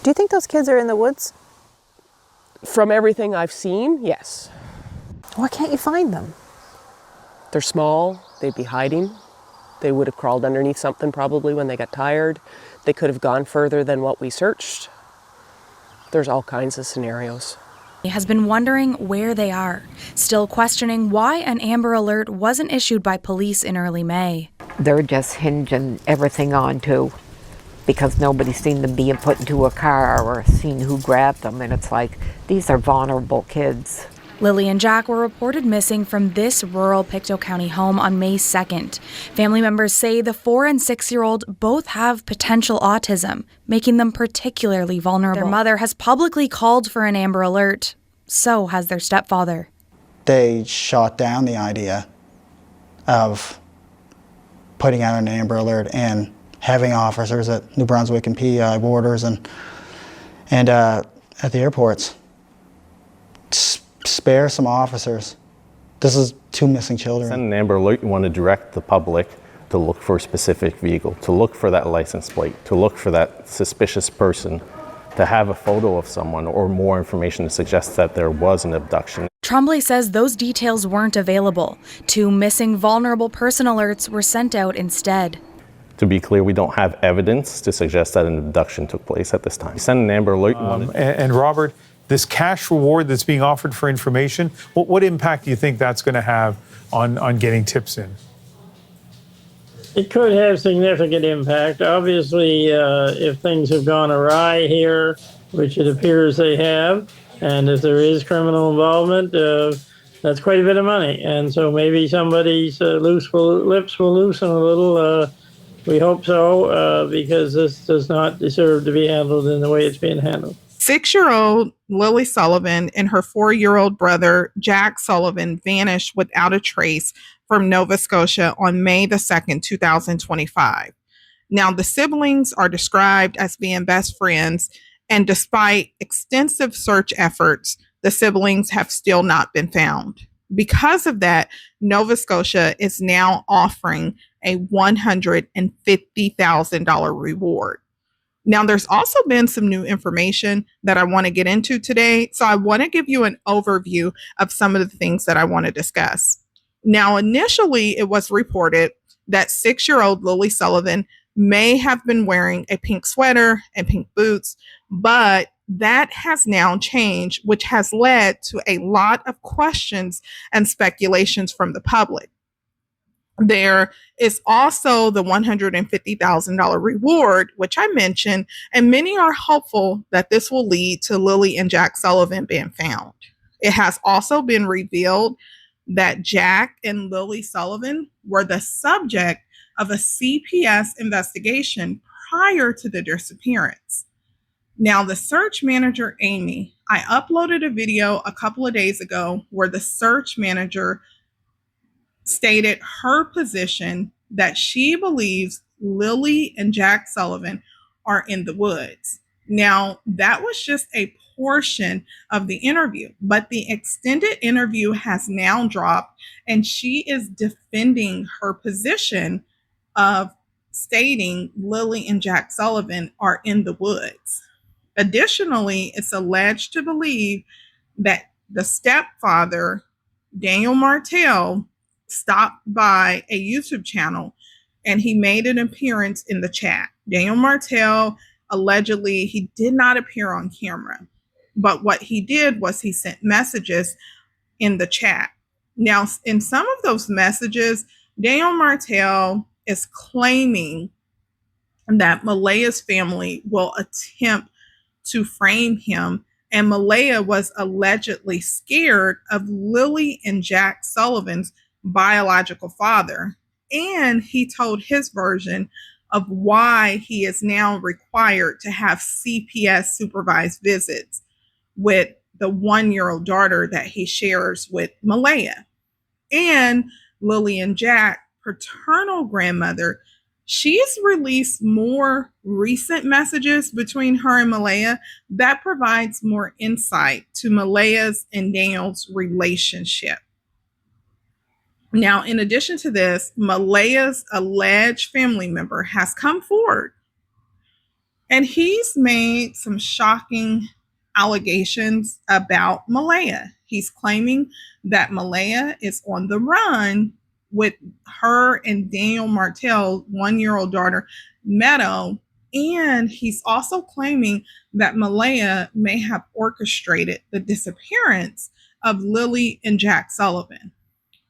Do you think those kids are in the woods? From everything I've seen, yes. Why can't you find them? They're small, they'd be hiding. They would have crawled underneath something probably when they got tired. They could have gone further than what we searched. There's all kinds of scenarios. He has been wondering where they are, still questioning why an Amber Alert wasn't issued by police in early May. They're just hinging everything onto, because nobody's seen them being put into a car or seen who grabbed them, and it's like, these are vulnerable kids. Lilly and Jack were reported missing from this rural Pictou County home on May 2nd. Family members say the 4- and 6-year-old both have potential autism, making them particularly vulnerable. Their mother has publicly called for an Amber Alert. So has their stepfather. They shot down the idea of putting out an Amber Alert and having officers at New Brunswick and PEI borders and at the airports spare some officers. This is 2 missing children. Send an Amber Alert, you want to direct the public to look for a specific vehicle, to look for that license plate, to look for that suspicious person, to have a photo of someone or more information to suggest that there was an abduction. Tremblay says those details weren't available. 2 missing vulnerable person alerts were sent out instead. To be clear, we don't have evidence to suggest that an abduction took place at this time. Send an Amber Alert. And Robert, this cash reward that's being offered for information, what impact do you think that's going to have on getting tips in? It could have significant impact. Obviously, if things have gone awry here, which it appears they have, and if there is criminal involvement, that's quite a bit of money. And so maybe somebody's lips will loosen a little. We hope so, because this does not deserve to be handled in the way it's being handled. 6-year-old Lily Sullivan and her 4-year-old brother, Jack Sullivan, vanished without a trace from Nova Scotia on May the 2nd, 2025. Now, the siblings are described as being best friends, and despite extensive search efforts, the siblings have still not been found. Because of that, Nova Scotia is now offering a $150,000 reward. Now, there's also been some new information that I want to get into today. So I want to give you an overview of some of the things that I want to discuss. Now, initially, it was reported that 6-year-old Lily Sullivan may have been wearing a pink sweater and pink boots, but that has now changed, which has led to a lot of questions and speculations from the public. There is also the $150,000 reward, which I mentioned, and many are hopeful that this will lead to Lilly and Jack Sullivan being found. It has also been revealed that Jack and Lily Sullivan were the subject of a CPS investigation prior to the disappearance. Now, the search manager, Amy, I uploaded a video a couple of days ago where the search manager stated her position that she believes Lily and Jack Sullivan are in the woods. Now, that was just a portion of the interview, but the extended interview has now dropped, and she is defending her position of stating Lily and Jack Sullivan are in the woods. Additionally, it's alleged to believe that the stepfather, Daniel Martell, stopped by a YouTube channel and he made an appearance in the chat. Daniel Martell, allegedly, he did not appear on camera, but what he did was he sent messages in the chat. Now, in some of those messages, Daniel Martell is claiming that Malehya's family will attempt to frame him, and Malehya was allegedly scared of Lily and Jack Sullivan's biological father, and he told his version of why he is now required to have CPS supervised visits with the 1-year-old daughter that he shares with Malehya. And Lily and Jack, paternal grandmother, she's released more recent messages between her and Malehya that provides more insight to Malehya's and Daniel's relationship. Now, in addition to this, Malehya's alleged family member has come forward And he's made some shocking allegations about Malehya. He's claiming that Malehya is on the run with her and Daniel Martell's 1-year-old daughter, Meadow. And he's also claiming that Malehya may have orchestrated the disappearance of Lilly and Jack Sullivan.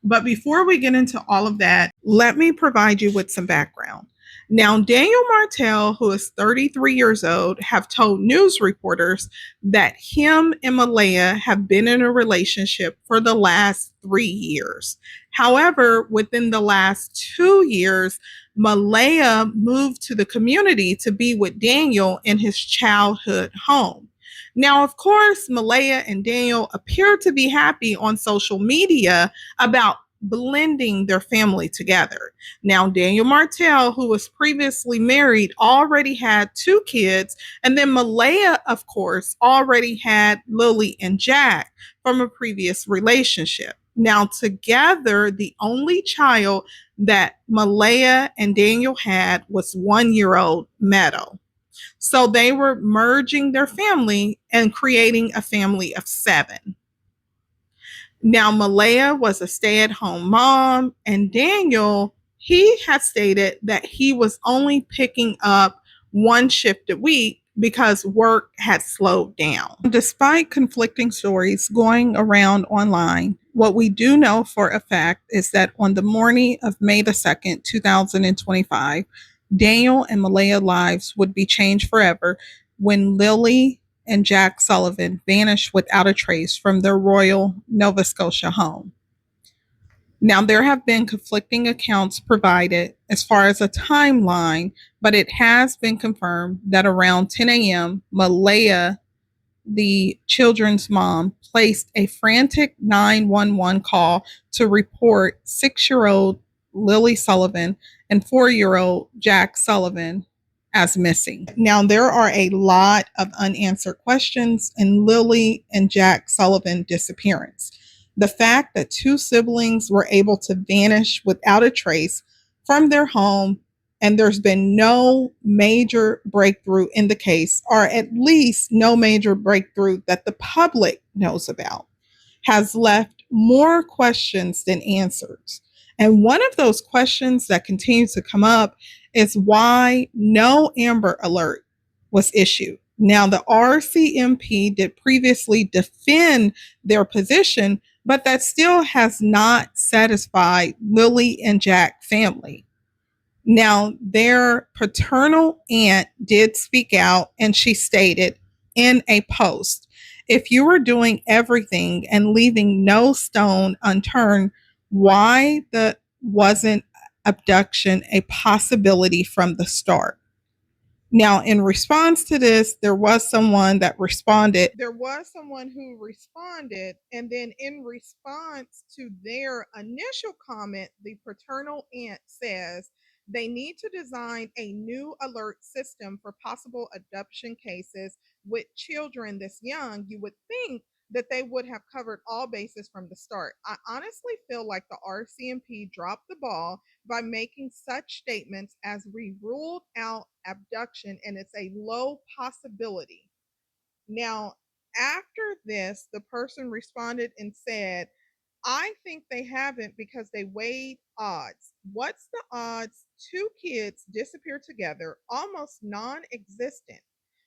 But before we get into all of that, let me provide you with some background. Now, Daniel Martell, who is 33 years old, have told news reporters that him and Malehya have been in a relationship for the last 3 years. However, within the last 2 years, Malehya moved to the community to be with Daniel in his childhood home. Now, of course, Malehya and Daniel appear to be happy on social media about blending their family together. Now, Daniel Martell, who was previously married, already had 2 kids, and then Malehya, of course, already had Lilly and Jack from a previous relationship. Now, together, the only child that Malehya and Daniel had was 1-year-old Meadow. So they were merging their family and creating a family of 7. Now, Malehya was a stay-at-home mom, and Daniel, he had stated that he was only picking up 1 shift a week because work had slowed down. Despite conflicting stories going around online, what we do know for a fact is that on the morning of May the 2nd, 2025, Daniel and Malehya's lives would be changed forever when Lilly and Jack Sullivan vanished without a trace from their Royal, Nova Scotia home. Now, there have been conflicting accounts provided as far as a timeline, but it has been confirmed that around 10 a.m., Malehya, the children's mom, placed a frantic 911 call to report 6-year-old Lilly Sullivan and 4-year-old Jack Sullivan as missing. Now, there are a lot of unanswered questions in Lilly and Jack Sullivan disappearance. The fact that 2 siblings were able to vanish without a trace from their home and there's been no major breakthrough in the case, or at least no major breakthrough that the public knows about, has left more questions than answers. And one of those questions that continues to come up is why no Amber Alert was issued. Now, the RCMP did previously defend their position, but that still has not satisfied Lilly and Jack family. Now, their paternal aunt did speak out, and she stated in a post, if you were doing everything and leaving no stone unturned, why wasn't abduction a possibility from the start? Now, in response to this, there was someone who responded, and then in response to their initial comment, the paternal aunt says they need to design a new alert system for possible abduction cases with children this young. You would think that they would have covered all bases from the start. I honestly feel like the RCMP dropped the ball by making such statements as we ruled out abduction and it's a low possibility. Now, after this, the person responded and said, I think they haven't because they weighed odds. What's the odds 2 kids disappear together, almost non existent?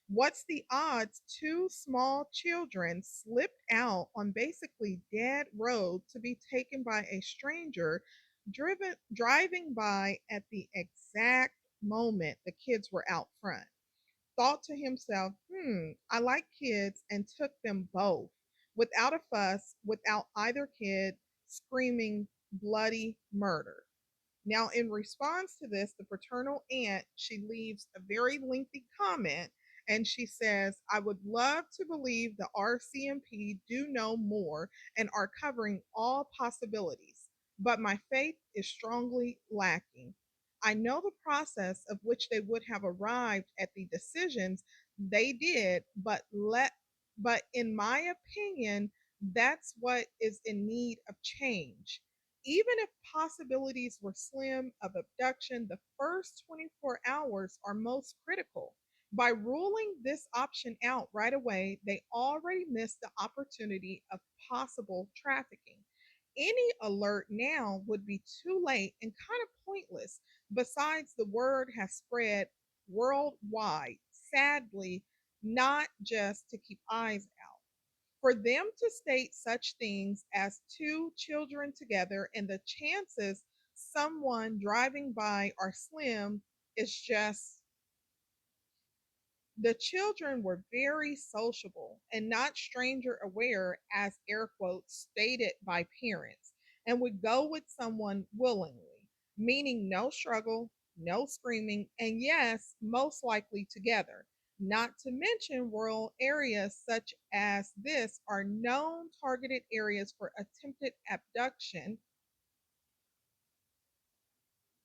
What's the odds 2 small children slipped out on basically dead road to be taken by a stranger driving by at the exact moment the kids were out front? Thought to himself, I like kids, and took them both without a fuss, without either kid screaming bloody murder. Now, in response to this, the paternal aunt, she leaves a very lengthy comment and she says, I would love to believe the RCMP do know more and are covering all possibilities, but my faith is strongly lacking. I know the process of which they would have arrived at the decisions they did, but in my opinion, that's what is in need of change. Even if possibilities were slim of abduction, the first 24 hours are most critical. By ruling this option out right away, they already missed the opportunity of possible trafficking. Any alert now would be too late and kind of pointless. Besides, the word has spread worldwide, sadly, not just to keep eyes out. For them to state such things as two children together and the chances someone driving by are slim is just. The children were very sociable and not stranger aware, as air quotes stated by parents, and would go with someone willingly, meaning no struggle, no screaming, and yes, most likely together. Not to mention, rural areas such as this are known targeted areas for attempted abduction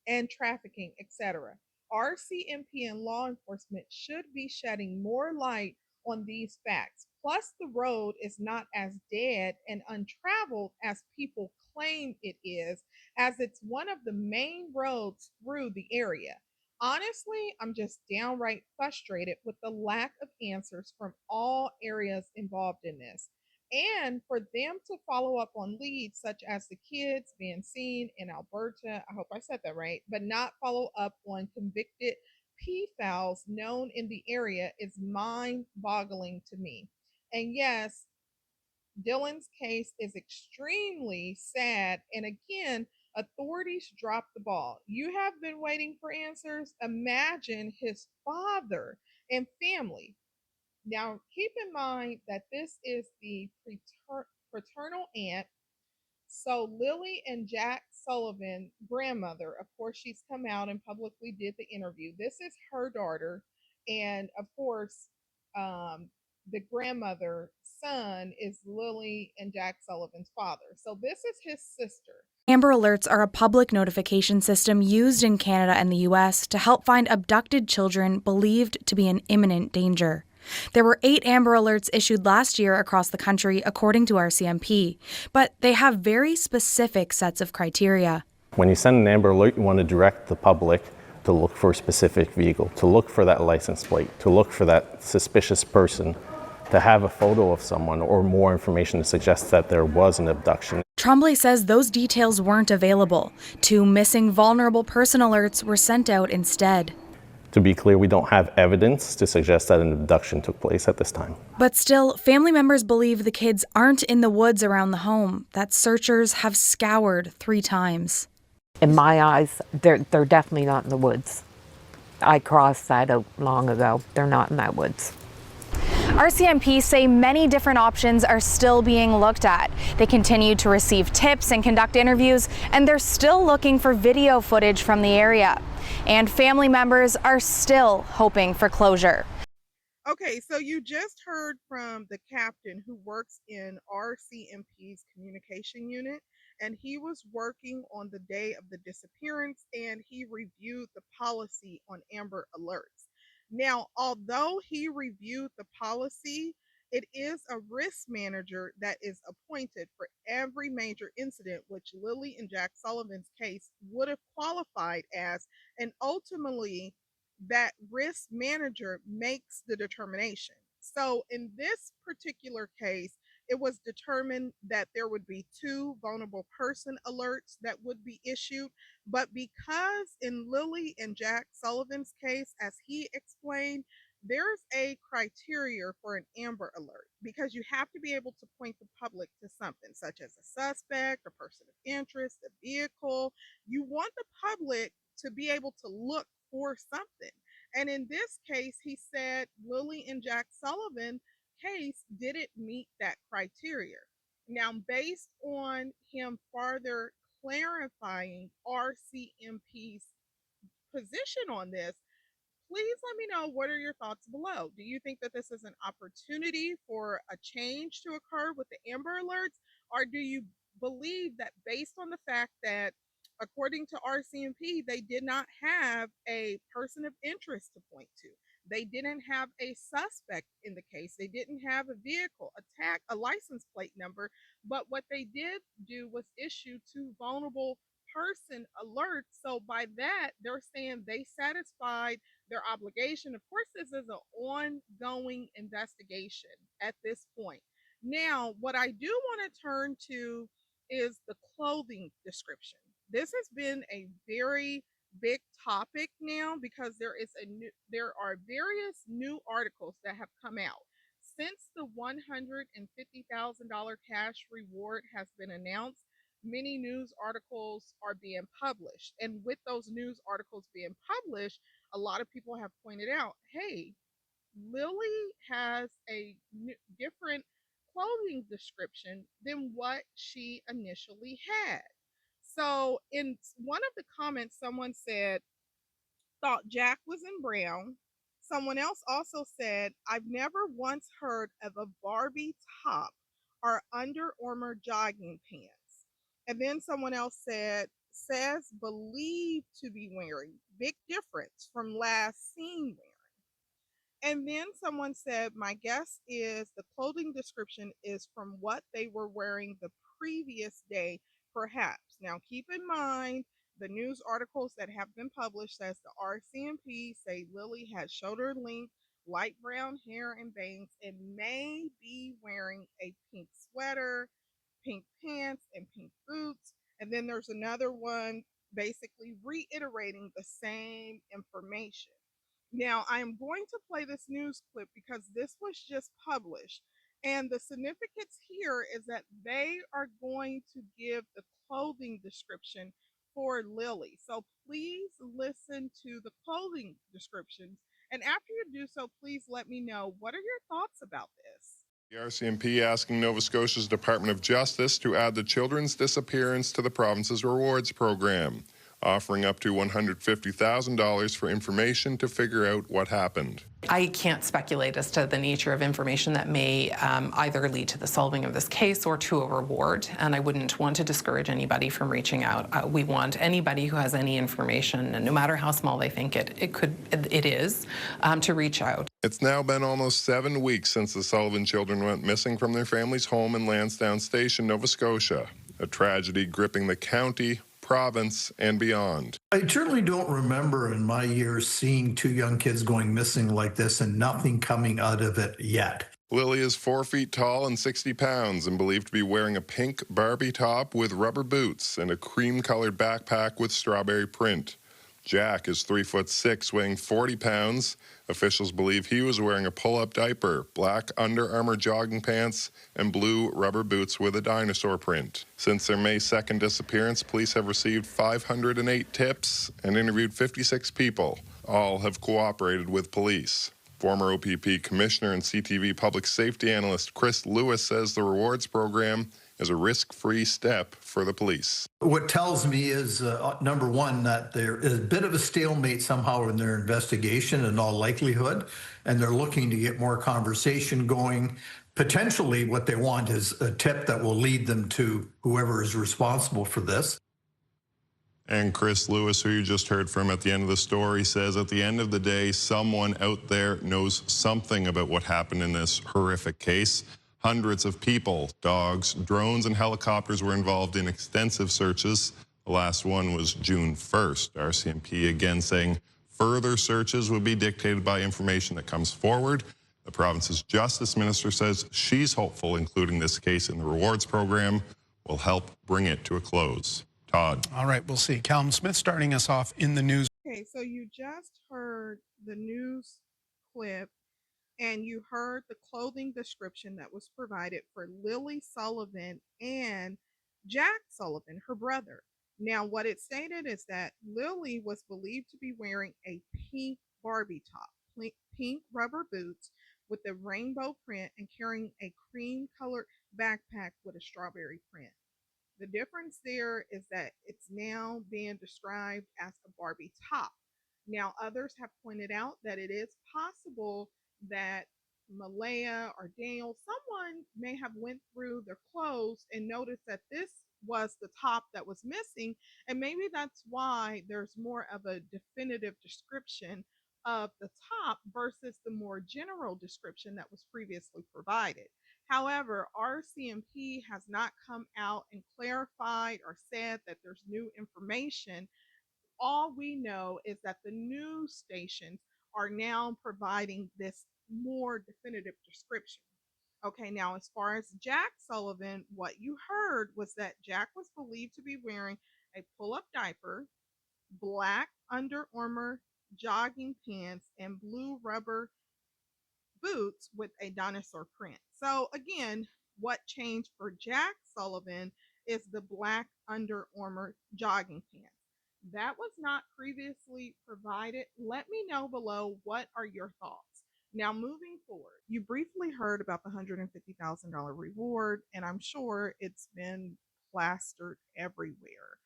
and trafficking, etc. RCMP and law enforcement should be shedding more light on these facts. Plus, the road is not as dead and untraveled as people claim it is, as it's one of the main roads through the area. Honestly, I'm just downright frustrated with the lack of answers from all areas involved in this. And for them to follow up on leads such as the kids being seen in Alberta, I hope I said that right, but not follow up on convicted pedophiles known in the area is mind boggling to me. And yes, Dylan's case is extremely sad. And again, authorities dropped the ball. You have been waiting for answers. Imagine his father and family. Now, keep in mind that this is the paternal aunt. So, Lilly and Jack Sullivan, grandmother, of course, she's come out and publicly did the interview. This is her daughter. And of course, the grandmother, son, is Lilly and Jack Sullivan's father. So, this is his sister. Amber Alerts are a public notification system used in Canada and the US to help find abducted children believed to be in imminent danger. There were 8 Amber Alerts issued last year across the country, according to RCMP, but they have very specific sets of criteria. When you send an Amber Alert, you want to direct the public to look for a specific vehicle, to look for that license plate, to look for that suspicious person, to have a photo of someone or more information to suggest that there was an abduction. Tremblay says those details weren't available. 2 missing vulnerable person alerts were sent out instead. To be clear, we don't have evidence to suggest that an abduction took place at this time. But still, family members believe the kids aren't in the woods around the home, that searchers have scoured 3 times. In my eyes, they're definitely not in the woods. I crossed that out long ago. They're not in that woods. RCMP say many different options are still being looked at. They continue to receive tips and conduct interviews, and they're still looking for video footage from the area. And family members are still hoping for closure. Okay, so you just heard from the captain who works in RCMP's communication unit, and he was working on the day of the disappearance, and he reviewed the policy on Amber Alerts. Now, although he reviewed the policy, it is a risk manager that is appointed for every major incident, which Lilly and Jack Sullivan's case would have qualified as, and ultimately that risk manager makes the determination. So in this particular case, it was determined that there would be 2 vulnerable person alerts that would be issued. But because in Lilly and Jack Sullivan's case, as he explained, there's a criteria for an Amber Alert because you have to be able to point the public to something such as a suspect, a person of interest, a vehicle. You want the public to be able to look for something. And in this case, he said Lilly and Jack Sullivan case didn't meet that criteria. Now, based on him further clarifying RCMP's position on this, please let me know, what are your thoughts below. Do you think that this is an opportunity for a change to occur with the Amber Alerts? Or do you believe that based on the fact that according to RCMP, they did not have a person of interest to point to, they didn't have a suspect in the case, they didn't have a vehicle, a license plate number, but what they did do was issue 2 vulnerable person alert. So by that, they're saying they satisfied their obligation. Of course, this is an ongoing investigation at this point. Now, what I do want to turn to is the clothing description. This has been a very big topic now because there are various new articles that have come out since the $150,000 cash reward has been announced. Many news articles are being published, and with those news articles being published, a lot of people have pointed out, hey, Lilly has a different clothing description than what she initially had. So, in one of the comments, someone said, thought Jack was in brown. Someone else also said, I've never once heard of a Barbie top or Under Armour jogging pants. And then someone else says believed to be wearing. Big difference from last seen wearing. And then someone said, my guess is the clothing description is from what they were wearing the previous day, perhaps. Now, keep in mind, the news articles that have been published says the RCMP say Lilly has shoulder length, light brown hair and bangs, and may be wearing a pink sweater, pink pants, and pink boots. And then there's another one basically reiterating the same information. Now, I am going to play this news clip because this was just published. And the significance here is that they are going to give the clothing description for Lilly. So please listen to the clothing descriptions. And after you do so, please let me know, what are your thoughts about this? The RCMP asking Nova Scotia's Department of Justice to add the children's disappearance to the province's rewards program, offering up to $150,000 for information to figure out what happened. I can't speculate as to the nature of information that may either lead to the solving of this case or to a reward, and I wouldn't want to discourage anybody from reaching out. We want anybody who has any information, and no matter how small they think it is, to reach out. It's now been almost 7 weeks since the Sullivan children went missing from their family's home in Lansdowne Station, Nova Scotia, a tragedy gripping the county, province, and beyond. I certainly don't remember in my years seeing two young kids going missing like this and nothing coming out of it yet. Lilly is 4 feet tall and 60 pounds and believed to be wearing a pink Barbie top with rubber boots and a cream-colored backpack with strawberry print. Jack is 3'6", weighing 40 pounds. Officials believe he was wearing a pull-up diaper, black Under Armour jogging pants, and blue rubber boots with a dinosaur print. Since their May 2nd disappearance, police have received 508 tips and interviewed 56 people. All have cooperated with police. Former OPP Commissioner and CTV Public Safety Analyst Chris Lewis says the rewards program is a risk-free step for the police. What tells me is, number one, that there is a bit of a stalemate somehow in their investigation in all likelihood, and they're looking to get more conversation going. Potentially what they want is a tip that will lead them to whoever is responsible for this. And Chris Lewis, who you just heard from at the end of the story, says at the end of the day, someone out there knows something about what happened in this horrific case. Hundreds of people, dogs, drones, and helicopters were involved in extensive searches. The last one was June 1st. RCMP again saying further searches will be dictated by information that comes forward. The province's justice minister says she's hopeful including this case in the rewards program will help bring it to a close. Todd. All right, we'll see. Callum Smith starting us off in the news. Okay, so you just heard the news clip and you heard the clothing description that was provided for Lilly Sullivan and Jack Sullivan, her brother. Now, what it stated is that Lilly was believed to be wearing a pink Barbie top, pink rubber boots with a rainbow print, and carrying a cream-colored backpack with a strawberry print. The difference there is that it's now being described as a Barbie top. Now, others have pointed out that it is possible that Malehya or Daniel, someone may have went through their clothes and noticed that this was the top that was missing, and maybe that's why there's more of a definitive description of the top versus the more general description that was previously provided. However, RCMP has not come out and clarified or said that there's new information. All we know is that the news stations are now providing this more definitive description. Okay, now as far as Jack Sullivan, what you heard was that Jack was believed to be wearing a pull-up diaper, black Under Armour jogging pants, and blue rubber boots with a dinosaur print. So again, what changed for Jack Sullivan is the black Under Armour jogging pants. That was not previously provided. Let me know below, what are your thoughts? Now, moving forward, you briefly heard about the $150,000 reward, and I'm sure it's been plastered everywhere,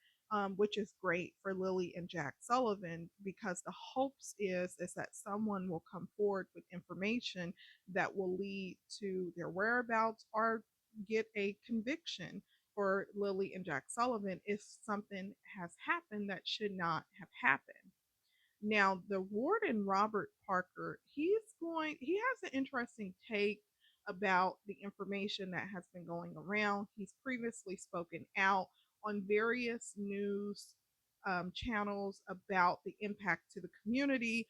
which is great for Lilly and Jack Sullivan, because the hopes is that someone will come forward with information that will lead to their whereabouts or get a conviction for Lilly and Jack Sullivan if something has happened that should not have happened. Now, the warden, Robert Parker, he has an interesting take about the information that has been going around. He's previously spoken out on various news channels about the impact to the community.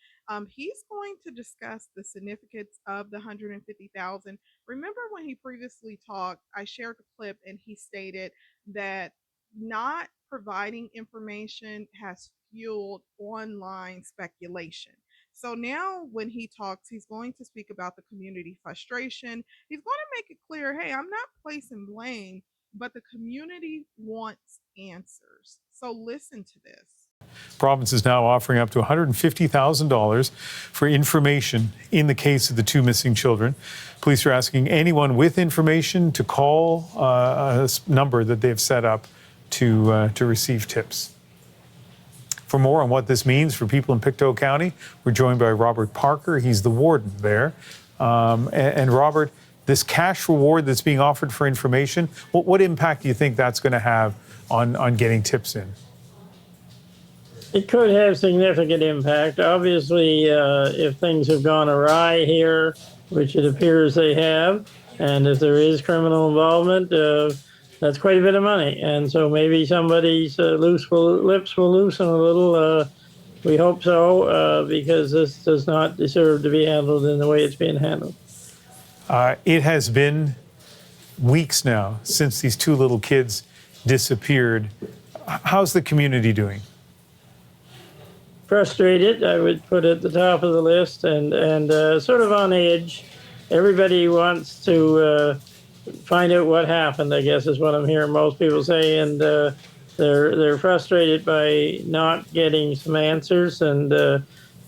He's going to discuss the significance of the 150,000. Remember when he previously talked, I shared the clip and he stated that not providing information has fueled online speculation. So now when he talks, he's going to speak about the community frustration. He's going to make it clear, hey, I'm not placing blame, but the community wants answers. So listen to this. Province is now offering up to $150,000 for information in the case of the two missing children. Police are asking anyone with information to call a number that they've set up to receive tips. For more on what this means for people in Pictou County, we're joined by Robert Parker. He's the warden there. And Robert, this cash reward that's being offered for information, what impact do you think that's going to have on getting tips in? It could have significant impact. Obviously, if things have gone awry here, which it appears they have, and if there is criminal involvement, that's quite a bit of money. And so maybe somebody's lips will loosen a little. We hope so, because this does not deserve to be handled in the way it's being handled. It has been weeks now since these two little kids disappeared. How's the community doing? Frustrated, I would put at the top of the list, and sort of on edge. Everybody wants to find out what happened, I guess is what I'm hearing most people say, and they're frustrated by not getting some answers, and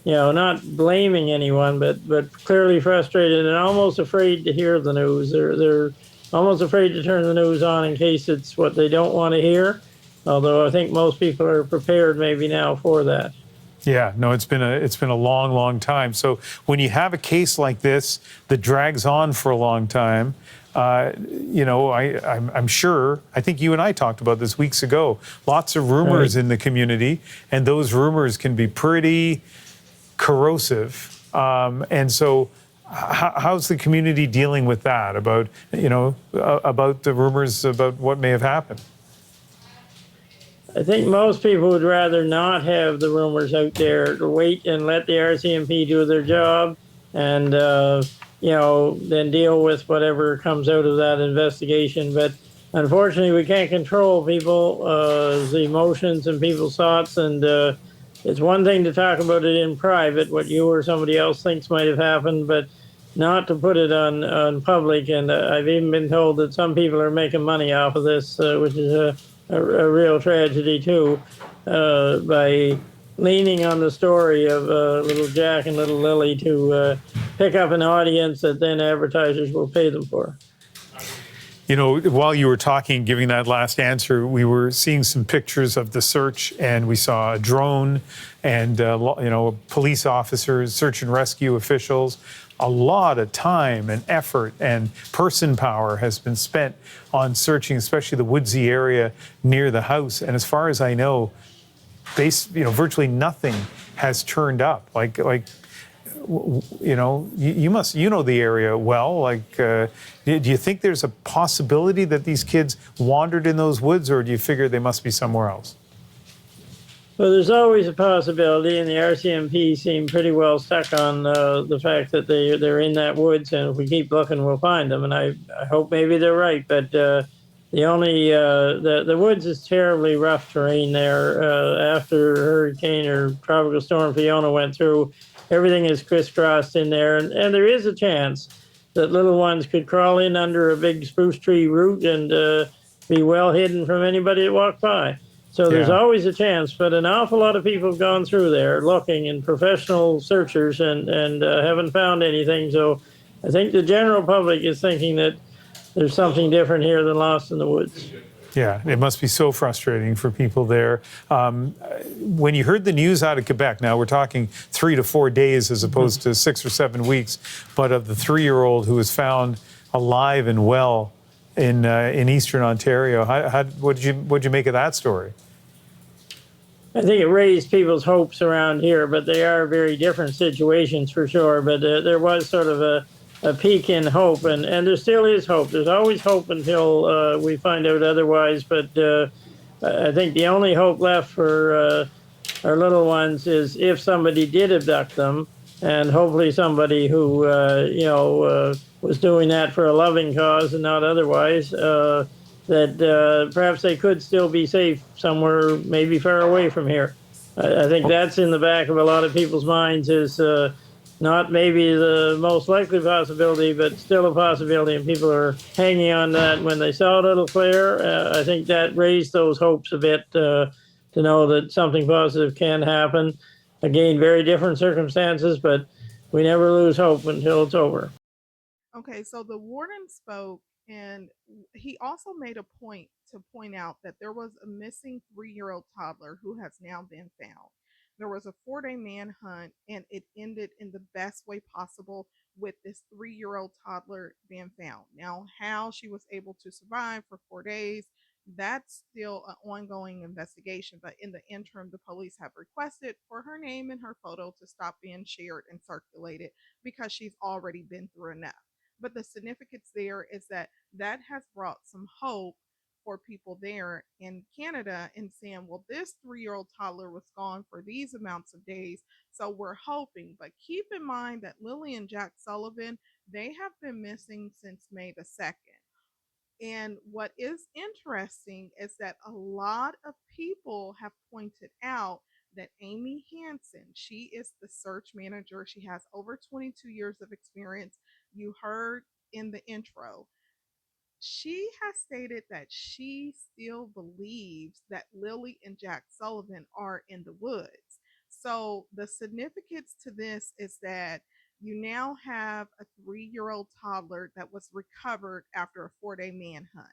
not blaming anyone, but clearly frustrated and almost afraid to hear the news. They're almost afraid to turn the news on in case it's what they don't want to hear. Although I think most people are prepared maybe now for that. Yeah, no, it's been a long, long time. So when you have a case like this that drags on for a long time, I'm sure, I think you and I talked about this weeks ago, lots of rumors in the community, and those rumors can be pretty corrosive. And so how's the community dealing with that, about the rumors about what may have happened? I think most people would rather not have the rumors out there, to wait and let the RCMP do their job, and then deal with whatever comes out of that investigation. But unfortunately, we can't control people's emotions and people's thoughts, and it's one thing to talk about it in private, what you or somebody else thinks might have happened, but not to put it on public. And I've even been told that some people are making money off of this, which is a real tragedy too, by leaning on the story of little Jack and little Lily to pick up an audience that then advertisers will pay them for. While you were talking, giving that last answer, we were seeing some pictures of the search, and we saw a drone and police officers, search and rescue officials. A lot of time and effort and person power has been spent on searching, especially the woodsy area near the house. And as far as I know, virtually nothing has turned up. you know, you know the area well. Like, do you think there's a possibility that these kids wandered in those woods, or do you figure they must be somewhere else? Well, there's always a possibility, and the RCMP seem pretty well stuck on the fact that they're in that woods, and if we keep looking, we'll find them. And I hope maybe they're right, but the woods is terribly rough terrain there. After Hurricane or Tropical Storm Fiona went through, everything is crisscrossed in there, and there is a chance that little ones could crawl in under a big spruce tree root and be well hidden from anybody that walked by. So there's always a chance, but an awful lot of people have gone through there looking, and professional searchers, and haven't found anything. So I think the general public is thinking that there's something different here than lost in the woods. Yeah, it must be so frustrating for people there. When you heard the news out of Quebec, now we're talking 3 to 4 days as opposed to 6 or 7 weeks, but of the 3-year-old who was found alive and well in Eastern Ontario, what did you make of that story? I think it raised people's hopes around here, but they are very different situations for sure. But there was sort of a peak in hope, and there still is hope. There's always hope until we find out otherwise. But I think the only hope left for our little ones is if somebody did abduct them, and hopefully somebody who was doing that for a loving cause and not otherwise. That perhaps they could still be safe somewhere maybe far away from here. I think that's in the back of a lot of people's minds, is not maybe the most likely possibility, but still a possibility, and people are hanging on that. When they saw little Claire, I think that raised those hopes a bit to know that something positive can happen. Again, very different circumstances, but we never lose hope until it's over. Okay, so the warden spoke, and he also made a point to point out that there was a missing 3-year-old toddler who has now been found. There was a 4-day manhunt, and it ended in the best way possible with this 3-year-old toddler being found. Now, how she was able to survive for 4 days, that's still an ongoing investigation. But in the interim, the police have requested for her name and her photo to stop being shared and circulated because she's already been through enough. But the significance there is that has brought some hope for people there in Canada in saying, well, this 3-year-old toddler was gone for these amounts of days, so we're hoping. But keep in mind that Lilly and Jack Sullivan, they have been missing since May the 2nd. And what is interesting is that a lot of people have pointed out that Amy Hansen, she is the search manager. She has over 22 years of experience. You heard in the intro. She has stated that she still believes that Lilly and Jack Sullivan are in the woods. So the significance to this is that you now have a 3-year-old toddler that was recovered after a 4-day manhunt.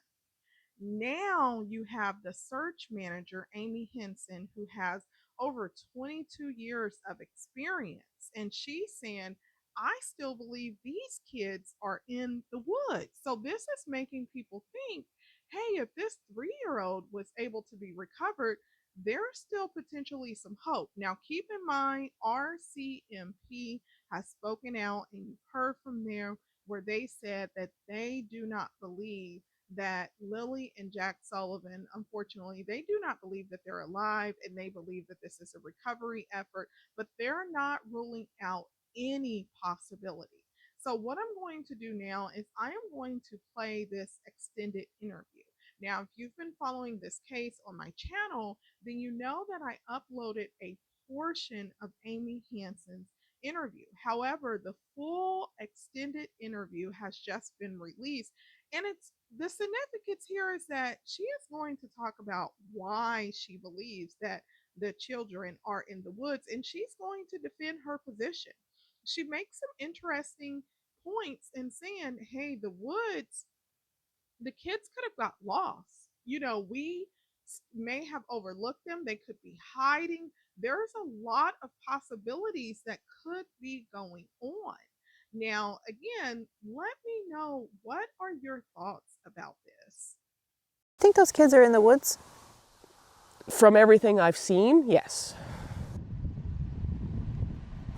Now you have the search manager, Amy Henson, who has over 22 years of experience. And she's saying, I still believe these kids are in the woods. So this is making people think, hey, if this 3-year-old was able to be recovered, there's still potentially some hope. Now, keep in mind, RCMP has spoken out, and you've heard from them where they said that they do not believe that Lilly and Jack Sullivan, unfortunately, they do not believe that they're alive, and they believe that this is a recovery effort, but they're not ruling out any possibility. So what I'm going to do now is I am going to play this extended interview. Now, if you've been following this case on my channel, then you know that I uploaded a portion of Amy Hansen's interview. However, the full extended interview has just been released, and it's the significance here is that she is going to talk about why she believes that the children are in the woods, and she's going to defend her position. She makes some interesting points in saying, hey, the woods, the kids could have got lost. We may have overlooked them. They could be hiding. There's a lot of possibilities that could be going on. Now, again, let me know, what are your thoughts about this? I think those kids are in the woods. From everything I've seen, yes.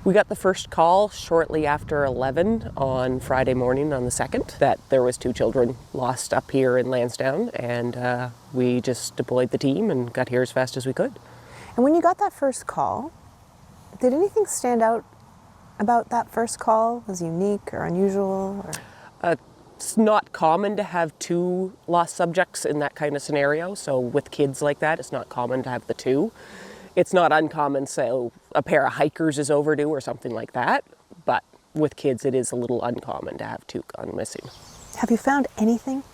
We got the first call shortly after 11 on Friday morning on the 2nd that there was 2 children lost up here in Lansdowne, and we just deployed the team and got here as fast as we could. And when you got that first call, did anything stand out about that first call as unique or unusual? Or? It's not common to have 2 lost subjects in that kind of scenario, so with kids like that, it's not common to have the 2. It's not uncommon, so a pair of hikers is overdue or something like that, but with kids it is a little uncommon to have 2 gone missing. Have you found anything?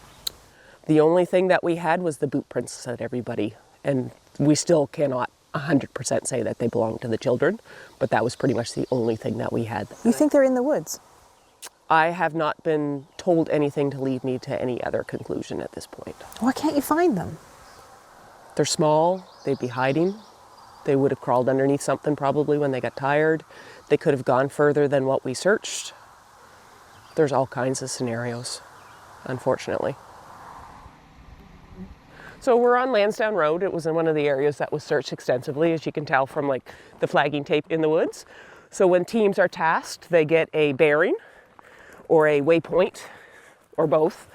The only thing that we had was the boot prints that everybody, and we still cannot 100% say that they belong to the children, but that was pretty much the only thing that we had. You think they're in the woods? I have not been told anything to lead me to any other conclusion at this point. Why can't you find them? They're small, they'd be hiding. They would have crawled underneath something probably when they got tired. They could have gone further than what we searched. There's all kinds of scenarios, unfortunately. So we're on Lansdowne Road. It was in one of the areas that was searched extensively, as you can tell from like the flagging tape in the woods. So when teams are tasked, they get a bearing or a waypoint or both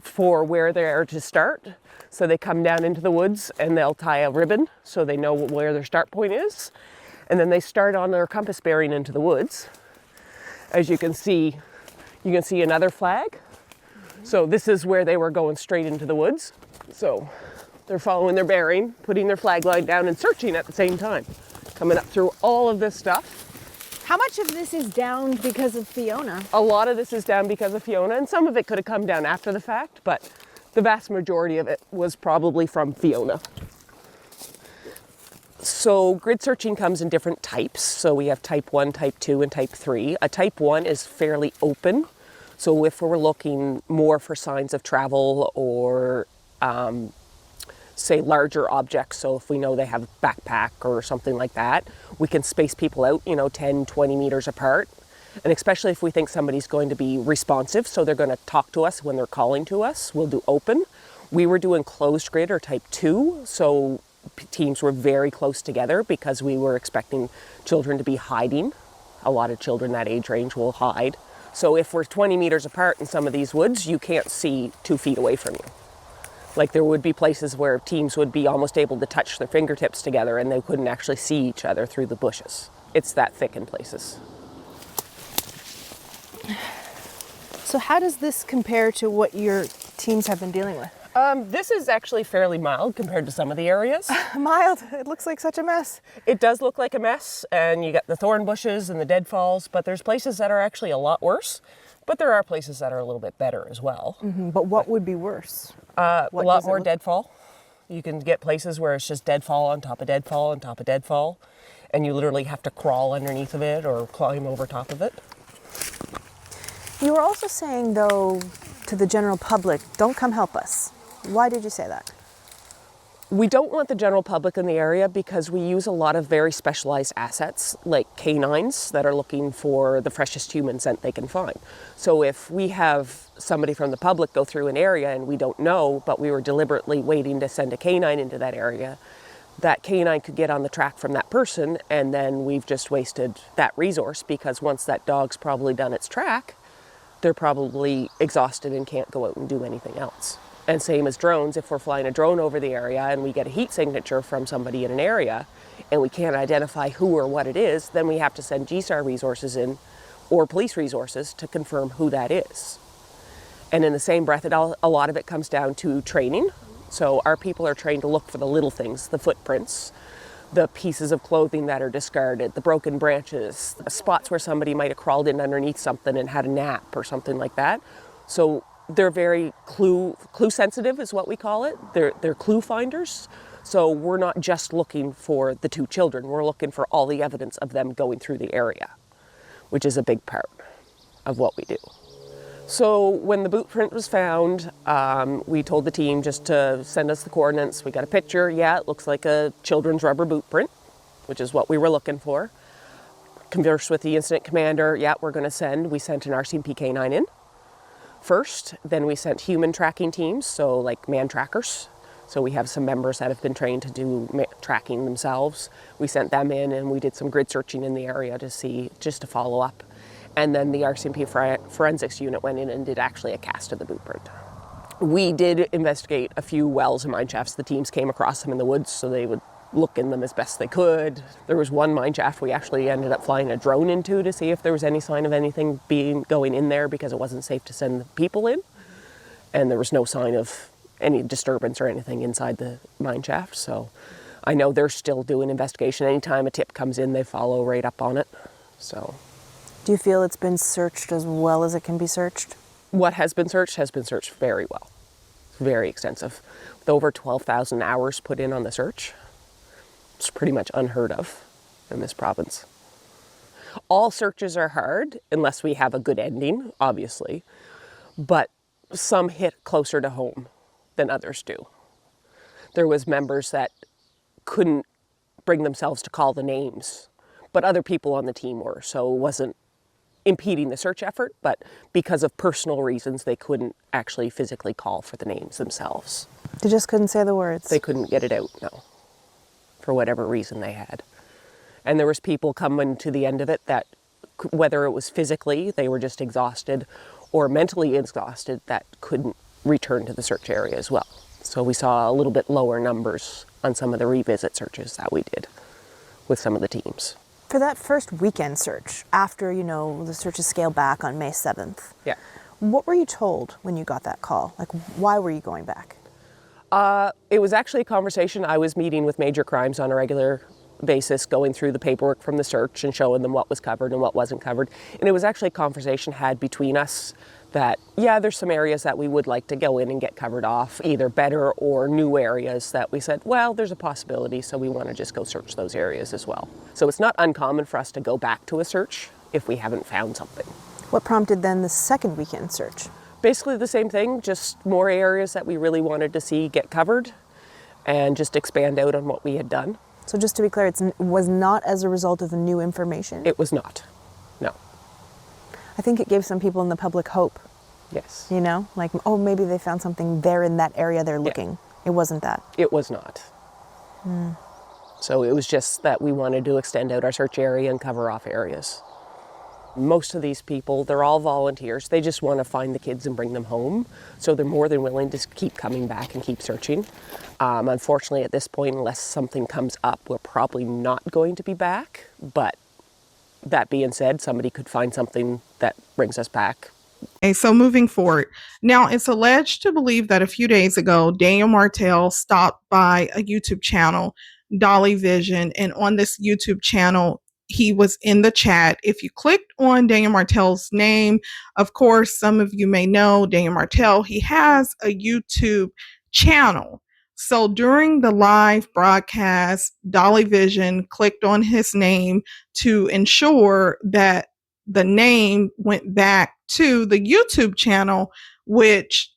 for where they are to start. So they come down into the woods and they'll tie a ribbon so they know where their start point is. And then they start on their compass bearing into the woods. As you can see another flag. So this is where they were going straight into the woods. So they're following their bearing, putting their flag line down and searching at the same time. Coming up through all of this stuff. How much of this is down because of Fiona? A lot of this is down because of Fiona, and some of it could have come down after the fact, but the vast majority of it was probably from Fiona. So grid searching comes in different types. So we have type 1, type 2, and type 3. A type 1 is fairly open. So if we're looking more for signs of travel or say larger objects, so if we know they have a backpack or something like that, we can space people out, 10, 20 meters apart. And especially if we think somebody's going to be responsive, so they're going to talk to us when they're calling to us, we'll do open. We were doing closed grid or type 2, so teams were very close together because we were expecting children to be hiding. A lot of children that age range will hide. So if we're 20 meters apart in some of these woods, you can't see 2 feet away from you. Like there would be places where teams would be almost able to touch their fingertips together and they couldn't actually see each other through the bushes. It's that thick in places. So how does this compare to what your teams have been dealing with? This is actually fairly mild compared to some of the areas. Mild? It looks like such a mess. It does look like a mess, and you got the thorn bushes and the deadfalls, but there's places that are actually a lot worse, but there are places that are a little bit better as well. Mm-hmm. But what would be worse? A lot more deadfall. You can get places where it's just deadfall on top of deadfall on top of deadfall, and you literally have to crawl underneath of it or climb over top of it. You were also saying, though, to the general public, don't come help us. Why did you say that? We don't want the general public in the area because we use a lot of very specialized assets like canines that are looking for the freshest human scent they can find. So if we have somebody from the public go through an area and we don't know, but we were deliberately waiting to send a canine into that area, that canine could get on the track from that person, and then we've just wasted that resource because once that dog's probably done its track, they're probably exhausted and can't go out and do anything else. And same as drones, if we're flying a drone over the area and we get a heat signature from somebody in an area and we can't identify who or what it is, then we have to send GSAR resources in or police resources to confirm who that is. And in the same breath, a lot of it comes down to training. So our people are trained to look for the little things, the footprints, the pieces of clothing that are discarded, the broken branches, the spots where somebody might have crawled in underneath something and had a nap or something like that. So they're very clue sensitive is what we call it. They're clue finders. So we're not just looking for the 2 children, we're looking for all the evidence of them going through the area, which is a big part of what we do. So when the boot print was found, we told the team just to send us the coordinates. We got a picture, yeah, it looks like a children's rubber boot print, which is what we were looking for. Conversed with the incident commander, yeah, we're gonna we sent an RCMP canine in first, then we sent human tracking teams, so like man trackers. So we have some members that have been trained to do tracking themselves. We sent them in and we did some grid searching in the area to see, just to follow up. And then the RCMP forensics unit went in and did actually a cast of the boot print. We did investigate a few wells and mine shafts. The teams came across them in the woods, so they would look in them as best they could. There was one mine shaft we actually ended up flying a drone into to see if there was any sign of anything going in there, because it wasn't safe to send people in. And there was no sign of any disturbance or anything inside the mine shaft. So I know they're still doing investigation. Anytime a tip comes in, they follow right up on it. So, Do you feel it's been searched as well as it can be searched? What has been searched very well. Very extensive. With over 12,000 hours put in on the search. It's pretty much unheard of in this province. All searches are hard unless we have a good ending, obviously, but some hit closer to home than others do. There was members that couldn't bring themselves to call the names, but other people on the team were, so it wasn't impeding the search effort, but because of personal reasons, they couldn't actually physically call for the names themselves. They just couldn't say the words? They couldn't get it out, no, for whatever reason they had. And there was people coming to the end of it that, whether it was physically, they were just exhausted, or mentally exhausted, that couldn't return to the search area as well. So we saw a little bit lower numbers on some of the revisit searches that we did with some of the teams. For that first weekend search, after, the searches scaled back on May 7th, yeah, what were you told when you got that call? Like, why were you going back? It was actually a conversation. I was meeting with major crimes on a regular basis, going through the paperwork from the search and showing them what was covered and what wasn't covered. And it was actually a conversation had between us that, yeah, there's some areas that we would like to go in and get covered off, either better or new areas that we said, well, there's a possibility, so we want to just go search those areas as well. So it's not uncommon for us to go back to a search if we haven't found something. What prompted then the second weekend search? Basically the same thing, just more areas that we really wanted to see get covered and just expand out on what we had done. So just to be clear, it was not as a result of the new information? It was not, no. I think it gave some people in the public hope. Yes. Like, oh, maybe they found something there in that area they're looking. Yeah. It wasn't that. It was not. So it was just that we wanted to extend out our search area and cover off areas. Most of these people, they're all volunteers. They just want to find the kids and bring them home. So they're more than willing to keep coming back and keep searching. Unfortunately, at this point, unless something comes up, we're probably not going to be back. But that being said, somebody could find something that brings us back. Okay, so moving forward. Now, it's alleged to believe that a few days ago, Daniel Martell stopped by a YouTube channel, Dolly Vision, and on this YouTube channel, he was in the chat. If you clicked on Daniel Martell's name, of course, some of you may know Daniel Martell, he has a YouTube channel. So during the live broadcast, Dolly Vision clicked on his name to ensure that the name went back to the YouTube channel, which,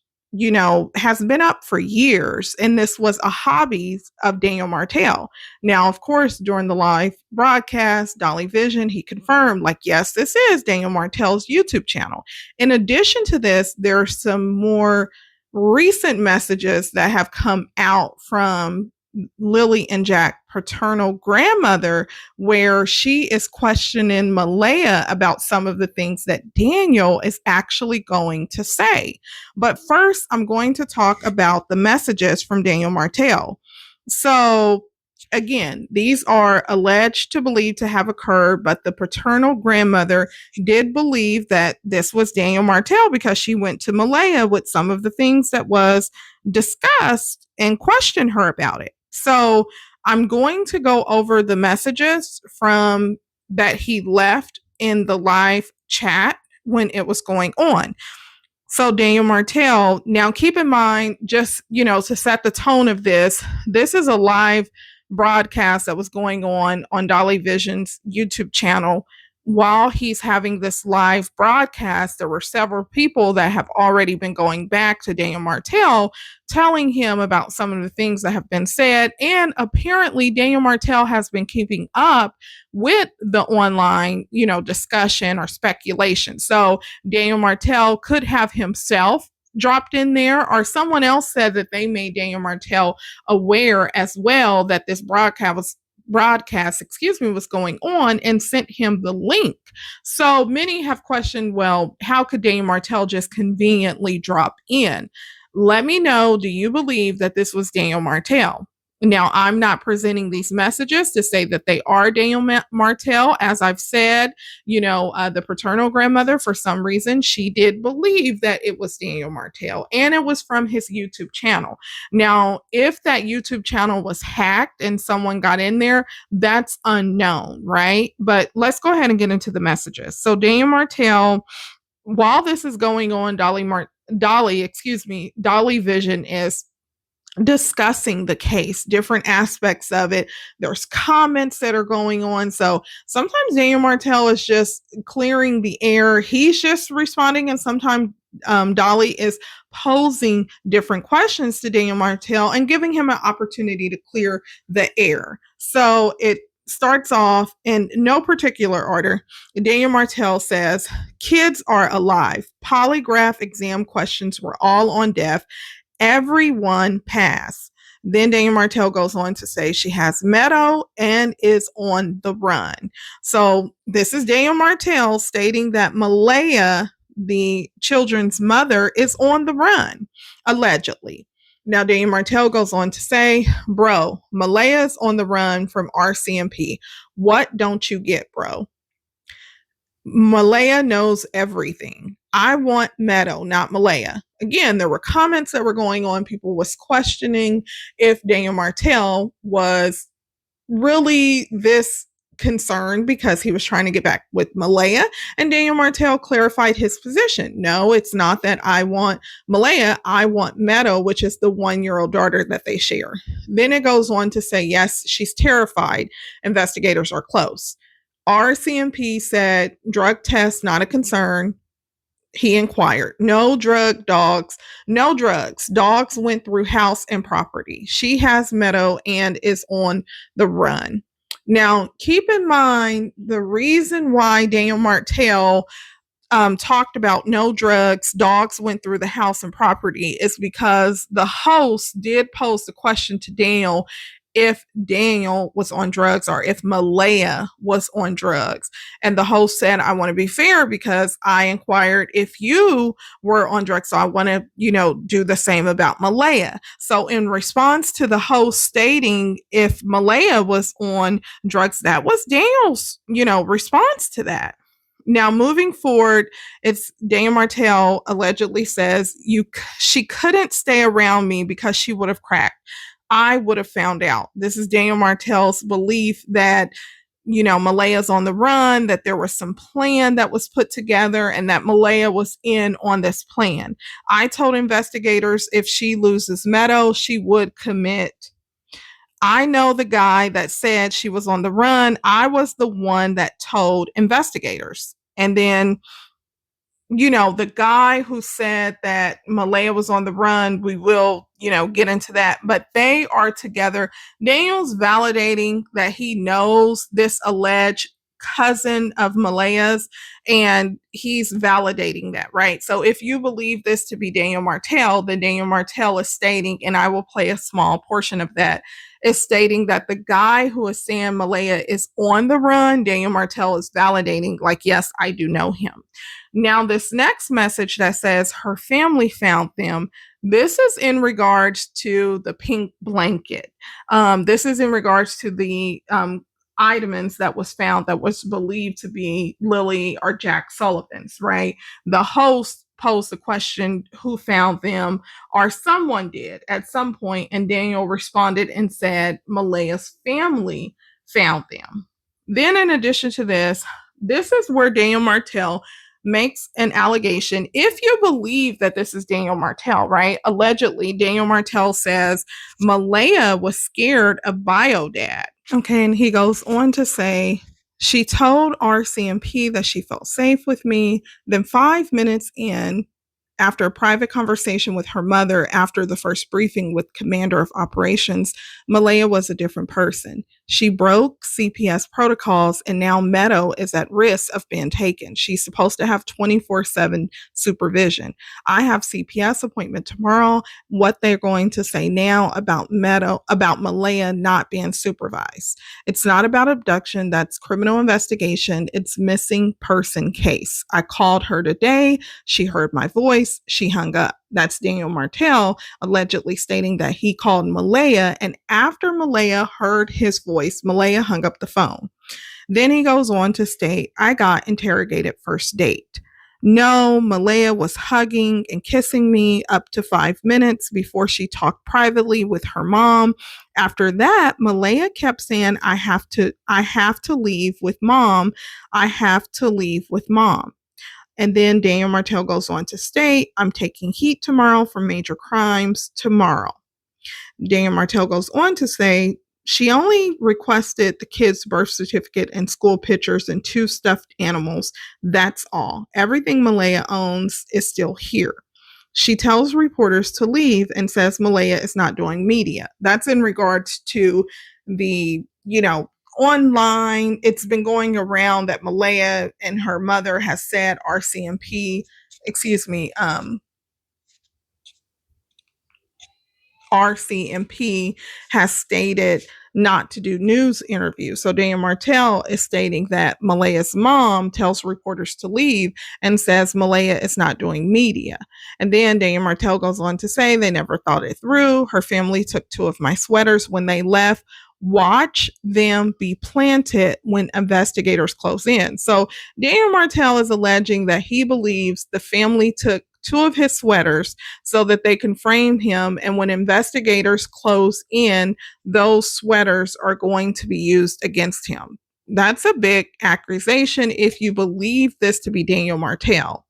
has been up for years. And this was a hobby of Daniel Martell. Now, of course, during the live broadcast, Dolly Vision, he confirmed, yes, this is Daniel Martell's YouTube channel. In addition to this, there are some more recent messages that have come out from Lilly and Jack paternal grandmother, where she is questioning Malehya about some of the things that Daniel is actually going to say. But first, I'm going to talk about the messages from Daniel Martell. So again, these are alleged to believe to have occurred, but the paternal grandmother did believe that this was Daniel Martell because she went to Malehya with some of the things that was discussed and questioned her about it. So I'm going to go over the messages from that he left in the live chat when it was going on. So Daniel Martell, now keep in mind, just, to set the tone of this is a live broadcast that was going on Dolly Vision's YouTube channel. While he's having this live broadcast, there were several people that have already been going back to Daniel Martell, telling him about some of the things that have been said. And apparently Daniel Martell has been keeping up with the online, discussion or speculation. So Daniel Martell could have himself dropped in there, or someone else said that they made Daniel Martell aware as well that this broadcast was going on and sent him the link. So many have questioned, well, how could Daniel Martell just conveniently drop in? Let me know, do you believe that this was Daniel Martell? Now, I'm not presenting these messages to say that they are Daniel Martell. As I've said, the paternal grandmother, for some reason, she did believe that it was Daniel Martell, and it was from his YouTube channel. Now, if that YouTube channel was hacked and someone got in there, that's unknown, right? But let's go ahead and get into the messages. So Daniel Martell, while this is going on, Dolly Vision is discussing the case, different aspects of it. There's comments that are going on. So sometimes Daniel Martell is just clearing the air. He's just responding, and sometimes Dolly is posing different questions to Daniel Martell and giving him an opportunity to clear the air. So it starts off in no particular order. Daniel Martell says, kids are alive. Polygraph exam questions were all on deaf. Everyone passed. Then Daniel Martell goes on to say she has Meadow and is on the run. So this is Daniel Martell stating that Malehya, the children's mother, is on the run, allegedly. Now, Daniel Martell goes on to say, bro, Malehya is on the run from RCMP. What don't you get, bro? Malehya knows everything. I want Meadow, not Malehya. Again, there were comments that were going on. People was questioning if Daniel Martell was really this concerned because he was trying to get back with Malehya, and Daniel Martell clarified his position. No, it's not that I want Malehya. I want Meadow, which is the 1-year-old daughter that they share. Then it goes on to say, yes, she's terrified. Investigators are close. RCMP said drug test not a concern. He inquired, no drugs. Dogs went through house and property. She has Meadow and is on the run. Now, keep in mind the reason why Daniel Martell talked about no drugs, dogs went through the house and property is because the host did pose the question to Daniel if Daniel was on drugs or if Malehya was on drugs. And the host said, I want to be fair because I inquired if you were on drugs. So I want to, do the same about Malehya. So in response to the host stating if Malehya was on drugs, that was Daniel's, response to that. Now, moving forward, it's Daniel Martell allegedly says she couldn't stay around me because she would have cracked. I would have found out. This is Daniel Martell's belief that, Malehya's on the run, that there was some plan that was put together and that Malehya was in on this plan. I told investigators if she loses Meadow, she would commit. I know the guy that said she was on the run. I was the one that told investigators. And then, the guy who said that Malehya was on the run, we will, get into that. But they are together. Daniel's validating that he knows this alleged cousin of Malehya's, and he's validating that, right? So if you believe this to be Daniel Martell, then Daniel Martell is stating, and I will play a small portion of that, is stating that the guy who is saying Malehya is on the run, Daniel Martell is validating, like, yes, I do know him. Now, this next message that says her family found them, this is in regards to the pink blanket. This is in regards to the items that was found that was believed to be Lilly or Jack Sullivan's, right? The host posed the question, who found them, or someone did at some point, and Daniel responded and said Malehya's family found them. Then in addition to this is where Daniel Martell makes an allegation. If you believe that this is Daniel Martell, right? Allegedly, Daniel Martell says Malehya was scared of Biodad. Okay, and he goes on to say, she told RCMP that she felt safe with me. Then 5 minutes in, After a private conversation with her mother after the first briefing with Commander of Operations, Malehya was a different person. She broke CPS protocols, and now Meadow is at risk of being taken. She's supposed to have 24/7 supervision. I have CPS appointment tomorrow. What they're going to say now about Malehya not being supervised. It's not about abduction. That's criminal investigation. It's missing person case. I called her today. She heard my voice. She hung up. That's Daniel Martell allegedly stating that he called Malehya, and after Malehya heard his voice, Malehya hung up the phone. Then he goes on to state, I got interrogated first date. No, Malehya was hugging and kissing me up to 5 minutes before she talked privately with her mom. After that, Malehya kept saying, I have to leave with mom. I have to leave with mom. And then Daniel Martell goes on to state, I'm taking heat tomorrow for major crimes tomorrow. Daniel Martell goes on to say, she only requested the kid's birth certificate and school pictures and 2 stuffed animals. That's all. Everything Malehya owns is still here. She tells reporters to leave and says Malehya is not doing media. That's in regards to the, online. It's been going around that Malehya and her mother has said RCMP has stated not to do news interviews. So Daniel Martell is stating that Malehya's mom tells reporters to leave and says Malehya is not doing media. And then Daniel Martell goes on to say they never thought it through. Her family took 2 of my sweaters when they left. Watch them be planted when investigators close in. So Daniel Martell is alleging that he believes the family took 2 of his sweaters so that they can frame him. And when investigators close in, those sweaters are going to be used against him. That's a big accusation if you believe this to be Daniel Martell.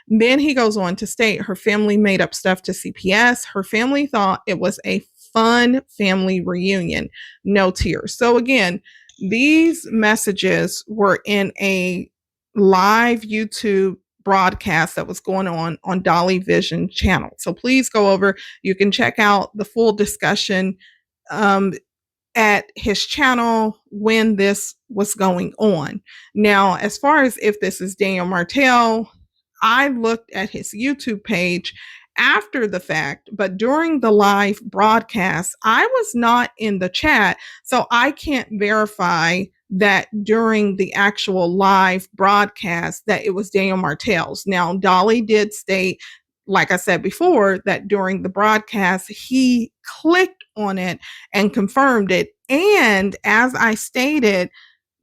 Then he goes on to state her family made up stuff to CPS. Her family thought it was a fun family reunion. No tears. So again, these messages were in a live YouTube broadcast that was going on Dolly Vision channel. So please go over. You can check out the full discussion at his channel when this was going on. Now, as far as if this is Daniel Martell, I looked at his YouTube page after the fact, but during the live broadcast, I was not in the chat, so I can't verify that during the actual live broadcast that it was Daniel Martell's. Now, Dolly did state, like I said before, that during the broadcast, he clicked on it and confirmed it. And as I stated,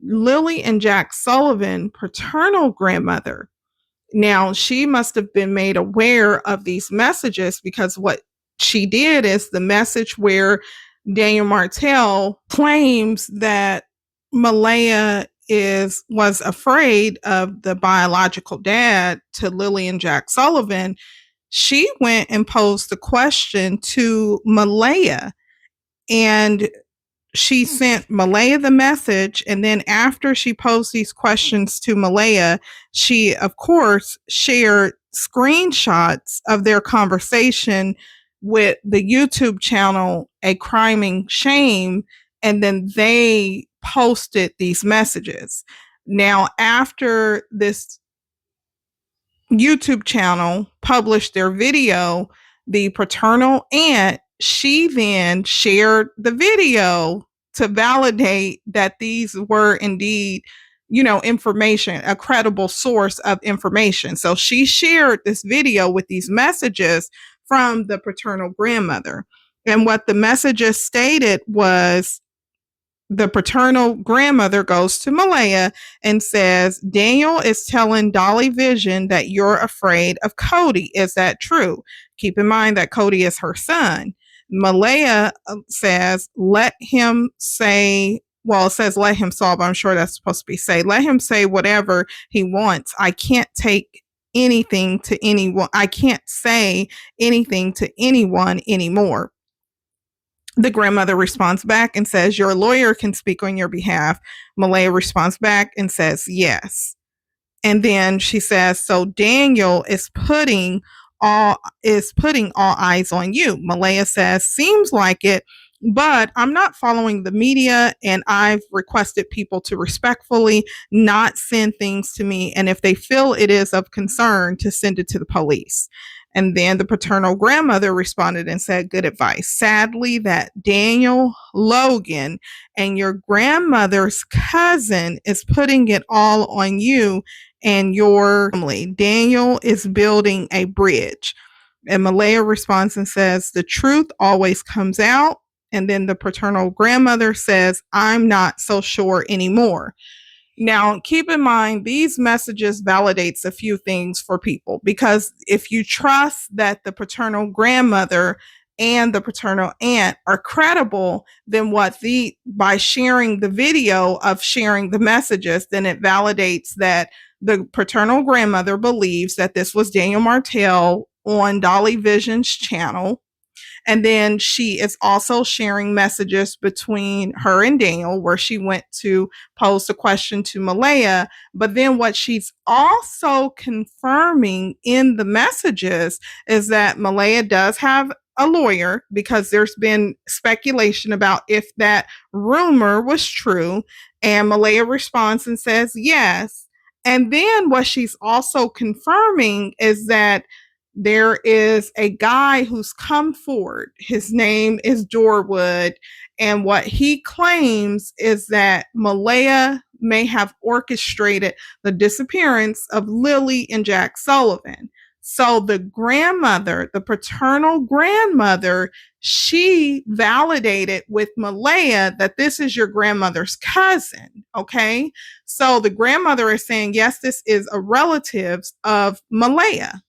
Lilly and Jack Sullivan, paternal grandmother, now, she must have been made aware of these messages because what she did is the message where Daniel Martell claims that Malehya was afraid of the biological dad to Lilly and Jack Sullivan. She went and posed the question to Malehya, and she sent Malehya the message, and then after she posed these questions to Malehya, she, of course, shared screenshots of their conversation with the YouTube channel A Criming Shame, and then they posted these messages. Now, after this YouTube channel published their video, the paternal aunt, she then shared the video to validate that these were indeed, information, a credible source of information. So she shared this video with these messages from the paternal grandmother. And what the messages stated was, the paternal grandmother goes to Malehya and says, Daniel is telling Dolly Vision that you're afraid of Cody. Is that true? Keep in mind that Cody is her son. Malehya says, let him say, well, it says let him solve. I'm sure that's supposed to be say, let him say whatever he wants. I can't take anything to anyone. I can't say anything to anyone anymore. The grandmother responds back and says, your lawyer can speak on your behalf. Malehya responds back and says, yes. And then she says, so Daniel is putting putting all eyes on you. Malehya says, seems like it, but I'm not following the media, and I've requested people to respectfully not send things to me, and if they feel it is of concern, to send it to the police. And then the paternal grandmother responded and said, good advice. Sadly, that Daniel Logan and your grandmother's cousin is putting it all on you and your family. Daniel is building a bridge. And Malehya responds and says, the truth always comes out. And then the paternal grandmother says, I'm not so sure anymore. Now, keep in mind, these messages validates a few things for people, because if you trust that the paternal grandmother and the paternal aunt are credible, then by sharing the video of sharing the messages, then it validates that the paternal grandmother believes that this was Daniel Martell on Dolly Vision's channel. And then she is also sharing messages between her and Daniel, where she went to pose a question to Malehya. But then what she's also confirming in the messages is that Malehya does have a lawyer, because there's been speculation about if that rumor was true. And Malehya responds and says yes. And then what she's also confirming is that there is a guy who's come forward. His name is Derwood. And what he claims is that Malehya may have orchestrated the disappearance of Lilly and Jack Sullivan. So the grandmother, the paternal grandmother, she validated with Malehya that this is your grandmother's cousin. Okay. So the grandmother is saying, yes, this is a relative of Malehya.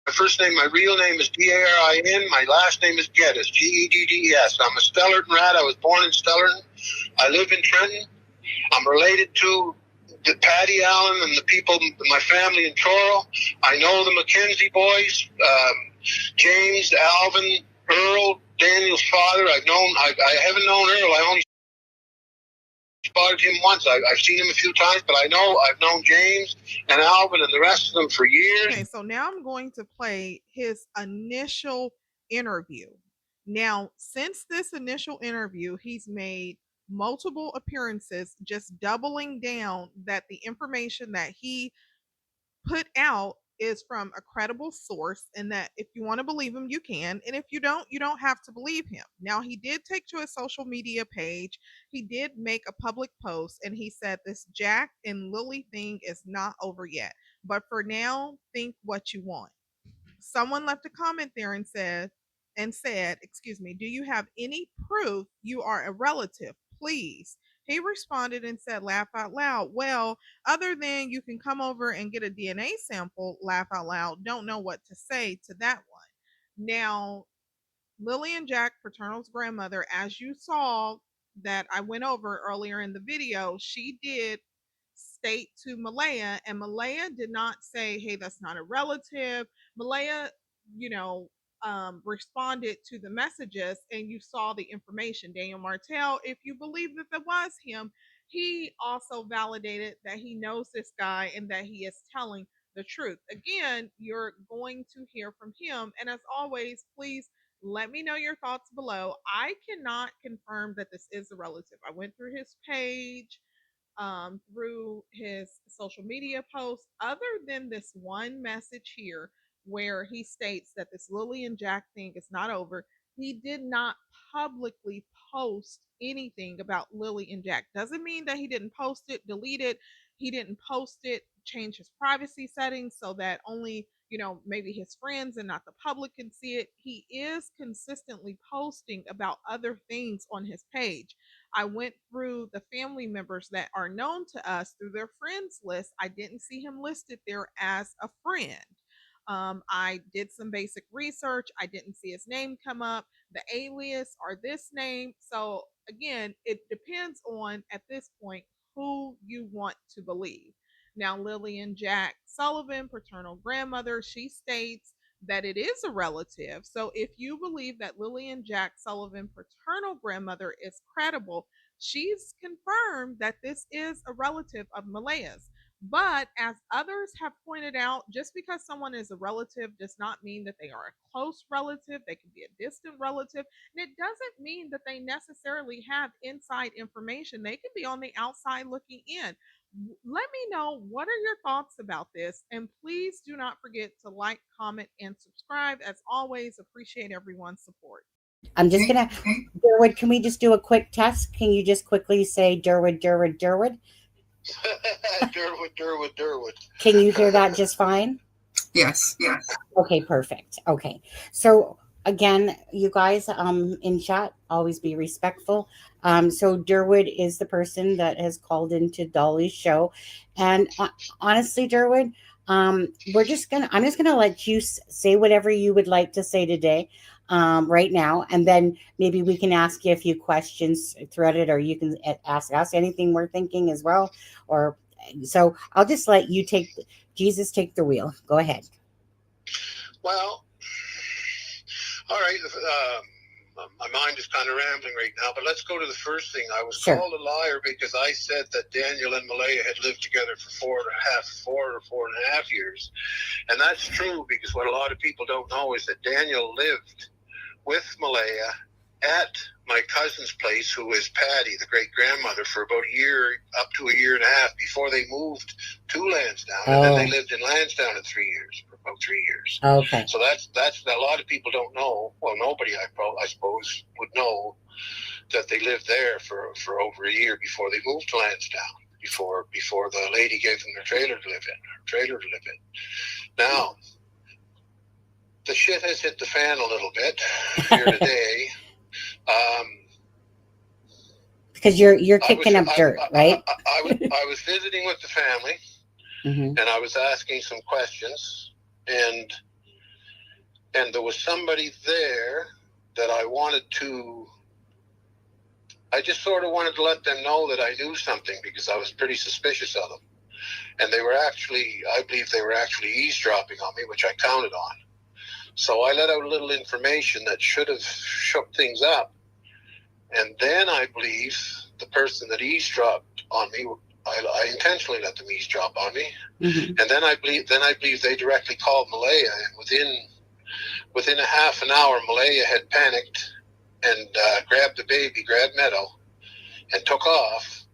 My first name, my real name is Darin. My last name is Geddes, Geddes. I'm a Stellarton rat. I was born in Stellarton. I live in Trenton. I'm related to Patty Allen and the people, my family in Toro. I know the McKenzie boys, James, Alvin, Earl, Daniel's father. I haven't known Earl. I only spotted him once. I've seen him a few times, but I've known James and Alvin and the rest of them for years. Okay, so now I'm going to play his initial interview. Now, since this initial interview, he's made multiple appearances, just doubling down that the information that he put out is from a credible source, and that if you want to believe him, you can, and if you don't have to believe him. Now, he did take to his social media page. He did make a public post, and he said this Jack and Lily thing is not over yet, but for now, think what you want. Someone left a comment there and said, excuse me, do you have any proof you are a relative? Please. He responded and said, laugh out loud. Well, other than you can come over and get a DNA sample, laugh out loud. Don't know what to say to that one. Now, Lilly and Jack, paternal's grandmother, as you saw that I went over earlier in the video, she did state to Malehya, and Malehya did not say, hey, that's not a relative. Malehya, responded to the messages, and you saw the information. Daniel Martell, if you believe that that was him, he also validated that he knows this guy and that he is telling the truth. Again, you're going to hear from him. And as always, please let me know your thoughts below. I cannot confirm that this is a relative. I went through his page, through his social media posts, other than this one message here where he states that this Lilly and Jack thing is not over. He did not publicly post anything about Lilly and Jack. Doesn't mean that he didn't post it, delete it. He didn't post it, change his privacy settings so that only, maybe his friends and not the public can see it. He is consistently posting about other things on his page. I went through the family members that are known to us through their friends list. I didn't see him listed there as a friend. I did some basic research. I didn't see his name come up, the alias or this name. So again, it depends on, at this point, who you want to believe. Now, Lilly and Jack Sullivan, paternal grandmother, she states that it is a relative. So if you believe that Lilly and Jack Sullivan, paternal grandmother, is credible, she's confirmed that this is a relative of Malehya's. But as others have pointed out, just because someone is a relative does not mean that they are a close relative. They can be a distant relative. And it doesn't mean that they necessarily have inside information. They can be on the outside looking in. Let me know, what are your thoughts about this? And please do not forget to like, comment, and subscribe. As always, appreciate everyone's support. I'm just gonna, Derwood, can we just do a quick test? Can you just quickly say Derwood, Derwood, Derwood? Derwood. Can you hear that just fine? Yes. Okay, perfect. Okay. So again, you guys in chat, always be respectful. So Derwood is the person that has called into Dolly's show. And honestly, Derwood, I'm just gonna let you say whatever you would like to say today, right now, and then maybe we can ask you a few questions throughout it, or you can ask us anything we're thinking as well. Or so I'll just let you take the wheel. Go ahead. Well, all right. My mind is kind of rambling right now, but let's go to the first thing. I was called a liar because I said that Daniel and Malehya had lived together for 4.5 years. And that's true, because what a lot of people don't know is that Daniel lived with Malehya at my cousin's place, who is Patty, the great-grandmother, for about a year, up to a year and a half, before they moved to Lansdowne. And then they lived in Lansdowne for about 3 years. Okay. So that's a lot of people don't know. Well, nobody, I suppose, would know that they lived there for over a year before they moved to Lansdowne, before the lady gave them their trailer to live in. Now, the shit has hit the fan a little bit here today. Because you're kicking up dirt, right? I was visiting with the family, Mm-hmm. and I was asking some questions, and there was somebody there that I just sort of wanted to let them know that I knew something, because I was pretty suspicious of them. And I believe they were actually eavesdropping on me, which I counted on. So I let out a little information that should have shook things up. And then I believe the person that eavesdropped on me, I intentionally let them eavesdrop on me. Mm-hmm. And then I believe they directly called Malehya, and within a half an hour, Malehya had panicked and grabbed Meadow, and took off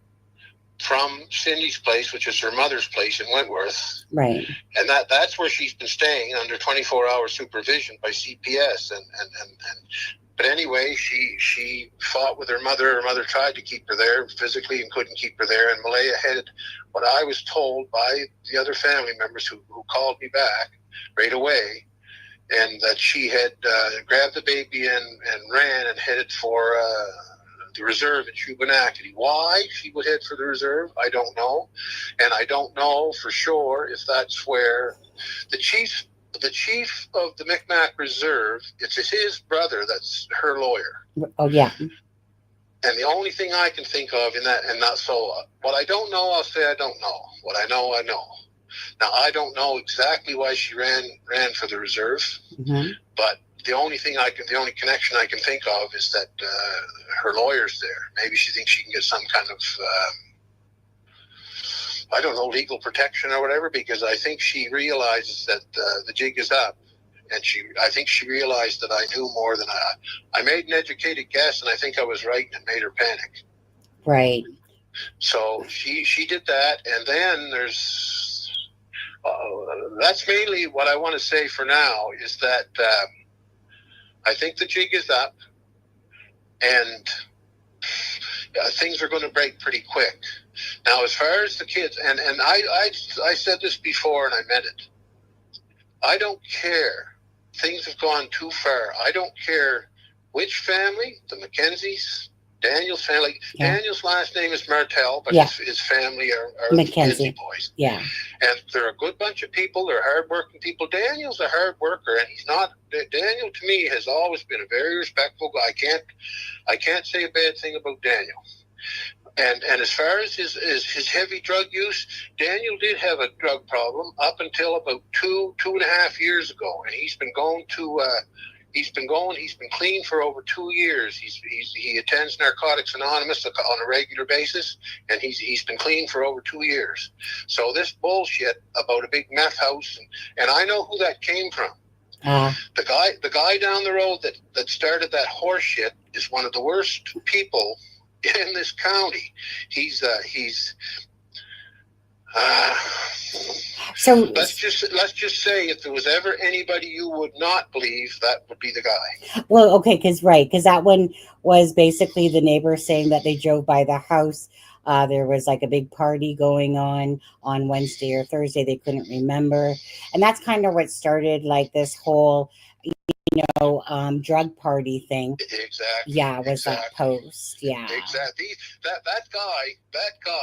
from Cindy's place, which is her mother's place in Wentworth. Right. And that's where she's been staying under 24-hour supervision by CPS. But anyway, she fought with her mother. Her mother tried to keep her there physically and couldn't keep her there. And Malehya headed, what I was told by the other family members who called me back right away, and that she had grabbed the baby and ran and headed for the reserve in Shubenacadie. Why she would head for the reserve, I don't know. And I don't know for sure if that's where the chief of the Micmac Reserve, it's his brother that's her lawyer. Oh, yeah. And the only thing I can think of in that, and not so, what I don't know, I'll say I don't know. What I know, I know. Now, I don't know exactly why she ran for the reserve, Mm-hmm. but the only connection I can think of is that her lawyer's there. Maybe she thinks she can get some kind of, I don't know, legal protection or whatever, because I think she realizes that the jig is up. And I think she realized that I knew more than I made an educated guess, and I think I was right, and it made her panic. Right. So she did that, and then that's mainly what I want to say for now, is that I think the jig is up, and things are going to break pretty quick. Now, as far as the kids, and I said this before, and I meant it. I don't care. Things have gone too far. I don't care which family, the Mackenzies, Daniel's family. Yeah. Daniel's last name is Martell, but his family are Mackenzie boys. Yeah. And they're a good bunch of people. They're hardworking people. Daniel's a hard worker, and he's not. Daniel, to me, has always been a very respectful guy. I can't say a bad thing about Daniel. And as far as his heavy drug use, Daniel did have a drug problem up until about two and a half years ago, and he's been going to He's been clean for over 2 years. He attends Narcotics Anonymous on a regular basis, and he's been clean for over 2 years. So this bullshit about a big meth house, and I know who that came from. The guy down the road that started that horse shit is one of the worst people in this county. So let's just say if there was ever anybody you would not believe, that would be the guy. Well, okay, because that one was basically the neighbor saying that they drove by the house. There was like a big party going on Wednesday or Thursday. They couldn't remember, and that's kind of what started like this whole, drug party thing. Exactly. Yeah, was exactly. that post? Yeah, exactly. That guy,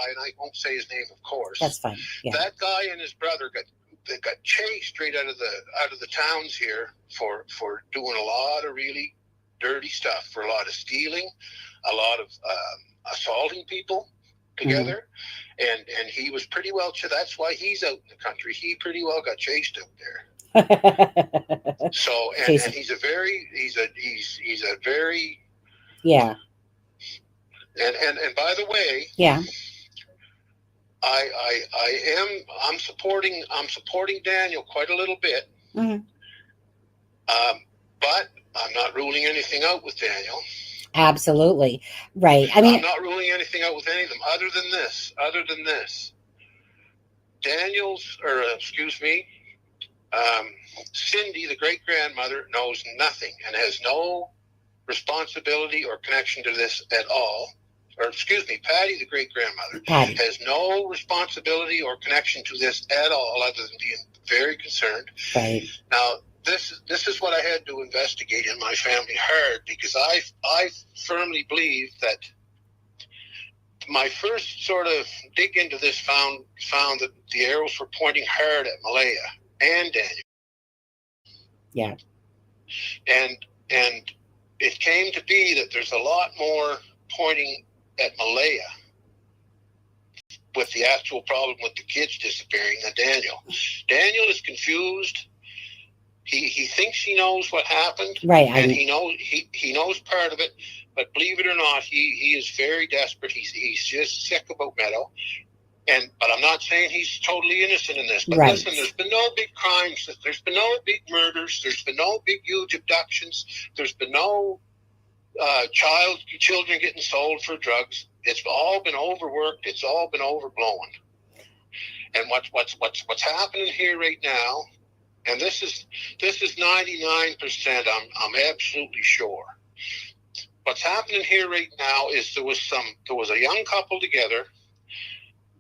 and I won't say his name, of course. That's fine. Yeah. That guy and his brother got chased straight out of the towns here for doing a lot of really dirty stuff, for a lot of stealing, a lot of assaulting people together, and he was pretty well. That's why he's out in the country. He pretty well got chased out there. So and he's a very yeah. And by the way, yeah, I'm supporting Daniel quite a little bit, but I'm not ruling anything out with Daniel. Absolutely right. I mean, I'm not ruling anything out with any of them other than this. Cindy, the great-grandmother, knows nothing and has no responsibility or connection to this at all. Or, Patty, the great-grandmother, has no responsibility or connection to this at all, other than being very concerned. Right. Now, this is what I had to investigate in my family hard, because I firmly believe that my first sort of dig into this found that the arrows were pointing hard at Malehya and Daniel. Yeah. And it came to be that there's a lot more pointing at Malehya with the actual problem with the kids disappearing than Daniel. Daniel is confused. He thinks he knows what happened, right? And he knows part of it, but believe it or not, he is very desperate. He's just sick about Meadow. But I'm not saying he's totally innocent in this. But right. Listen, there's been no big crimes. There's been no big murders. There's been no big, huge abductions. There's been no children getting sold for drugs. It's all been overworked. It's all been overblown. And what's happening here right now, and this is 99%. I'm absolutely sure. What's happening here right now is there was a young couple together.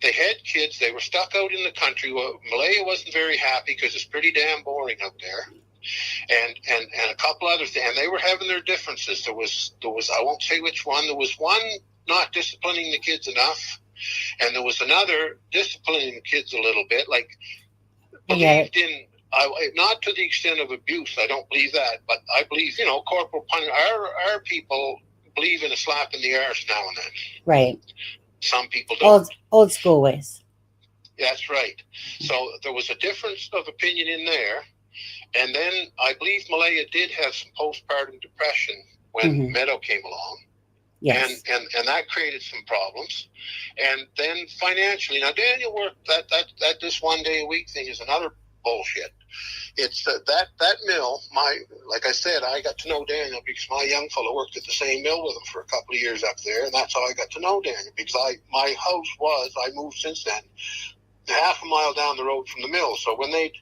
They had kids. They were stuck out in the country. Well, Malehya wasn't very happy because it's pretty damn boring out there. And a couple others, and they were having their differences. There was I won't say which one. There was one not disciplining the kids enough, and there was another disciplining the kids a little bit, like believed in. Not to the extent of abuse. I don't believe that, but I believe corporal punishment. Our people believe in a slap in the arse now and then. Right. Some people don't. Old school ways. That's right. So there was a difference of opinion in there. And then I believe Malehya did have some postpartum depression when Meadow came along. Yes. And that created some problems. And then financially, now Daniel worked that this 1 day a week thing is another bullshit. It's that mill, like I said, I got to know Daniel because my young fellow worked at the same mill with him for a couple of years up there, and that's how I got to know Daniel, because I moved since then, half a mile down the road from the mill. So when they'd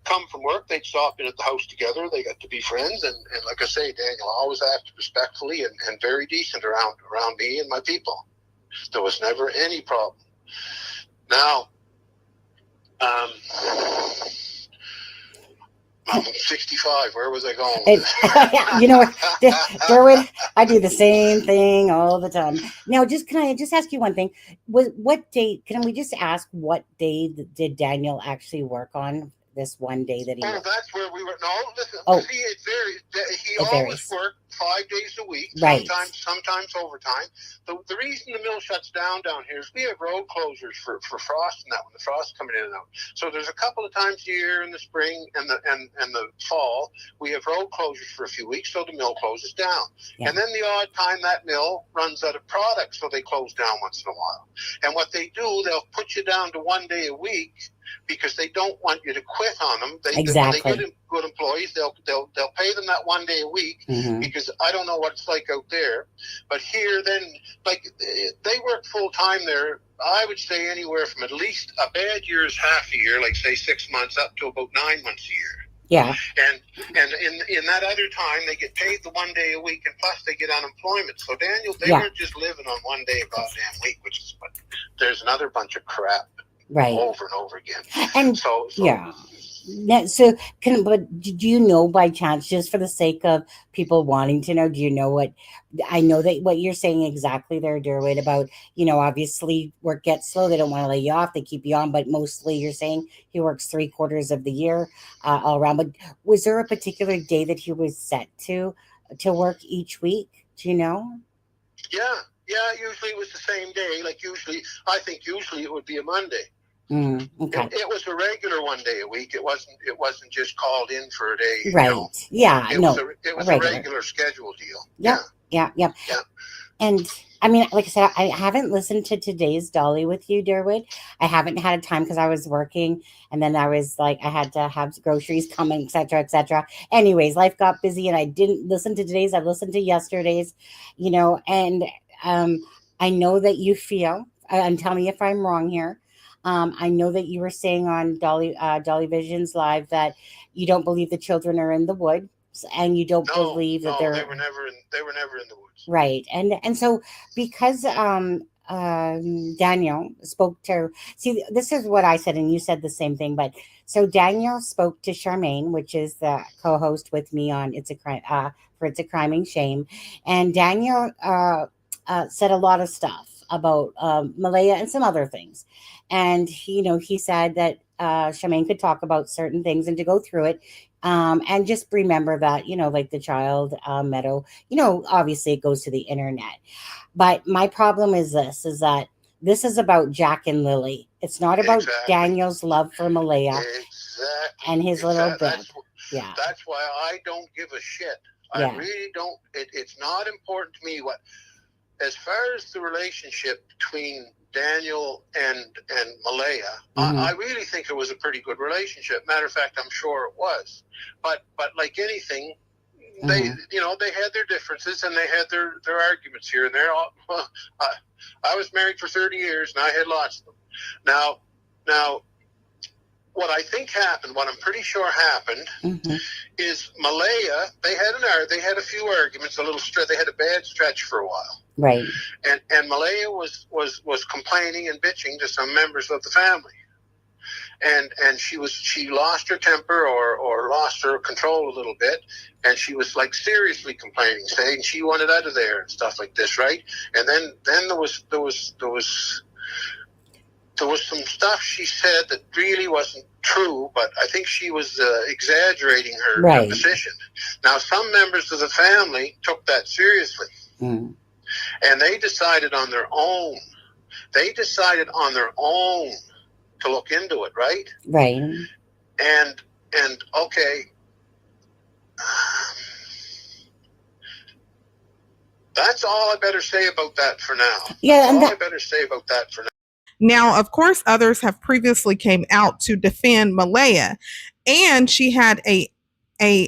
come from work, they'd stop in at the house together, they got to be friends, and like I say, Daniel always acted respectfully and very decent around me and my people. There was never any problem. Now, I'm 65. Where was I going with this? You know what, Derwood, I do the same thing all the time. Now, can I just ask you one thing? What date? Can we just ask what day did Daniel actually work on? This 1 day that he. That's where we were. No, listen. Oh. See, it varies. He always worked 5 days a week, Right. sometimes overtime. The reason the mill shuts down here is we have road closures for frost and that when the frost's coming in and out. So there's a couple of times a year in the spring and the fall we have road closures for a few weeks, so the mill closes down. Yeah. And then the odd time that mill runs out of product, so they close down once in a while. And what they do, they'll put you down to 1 day a week because they don't want you to quit on them. Exactly. When they get good employees, they'll pay them that 1 day a week because I don't know what it's like out there. But here, then, like, they work full time there. I would say anywhere from at least a bad year is half a year, like say 6 months, up to about 9 months a year. Yeah. And in that other time, they get paid the 1 day a week, and plus they get unemployment. So Daniel, they weren't just living on 1 day a goddamn week, which is what there's another bunch of crap. Right. Over and over again. And so yeah. So but do you know by chance, just for the sake of people wanting to know, do you know what, I know that what you're saying exactly there, Derwood, about, obviously work gets slow. They don't want to lay you off. They keep you on, but mostly you're saying he works 3/4 of the year all around. But was there a particular day that he was set to work each week? Do you know? Yeah, usually it was the same day. I think usually it would be a Monday. Okay. It was a regular 1 day a week. It wasn't just called in for a day. Right. Yeah. It was a regular schedule deal. Yeah. And I mean, like I said, I haven't listened to today's Dolly with you, Derwood. I haven't had time because I was working, and then I was like, I had to have groceries coming, etc., etc. Anyways, life got busy, and I didn't listen to today's. I listened to yesterday's, and I know that you feel, and tell me if I'm wrong here. I know that you were saying on Dolly Visions Live that you don't believe the children are in the woods, and you don't believe that they were never in the woods. Right. And so because Daniel spoke to, see, this is what I said, and you said the same thing, but so Daniel spoke to Charmaine, which is the co-host with me on It's a Crime, for It's a Crime and Shame, and Daniel said a lot of stuff about Malehya and some other things. And he said that Charmaine could talk about certain things and to go through it. And just remember that, like the child meadow, obviously it goes to the internet. But my problem is that this is about Jack and Lily. It's not about Daniel's love for Malehya and his little bit. That's why I don't give a shit. I really don't. It's not important to me as far as the relationship between Daniel and Malehya, I really think it was a pretty good relationship. Matter of fact, I'm sure it was. But like anything, they had their differences and they had their arguments here and there. I was married for 30 years and I had lots of them. Now, what I think happened, what I'm pretty sure happened, is Malehya. They had a few arguments, they had a bad stretch for a while. Right. And Malehya was complaining and bitching to some members of the family. And she lost her temper or lost her control a little bit, and she was like seriously complaining, saying she wanted out of there and stuff like this, right? And then there was some stuff she said that really wasn't true, but I think she was exaggerating her position. Now, some members of the family took that seriously. And they decided on their own. To look into it, right? Right. And okay. That's all I better say about that for now. Yeah, that's all I better say about that for now. Now, of course, others have previously came out to defend Malehya, and she had a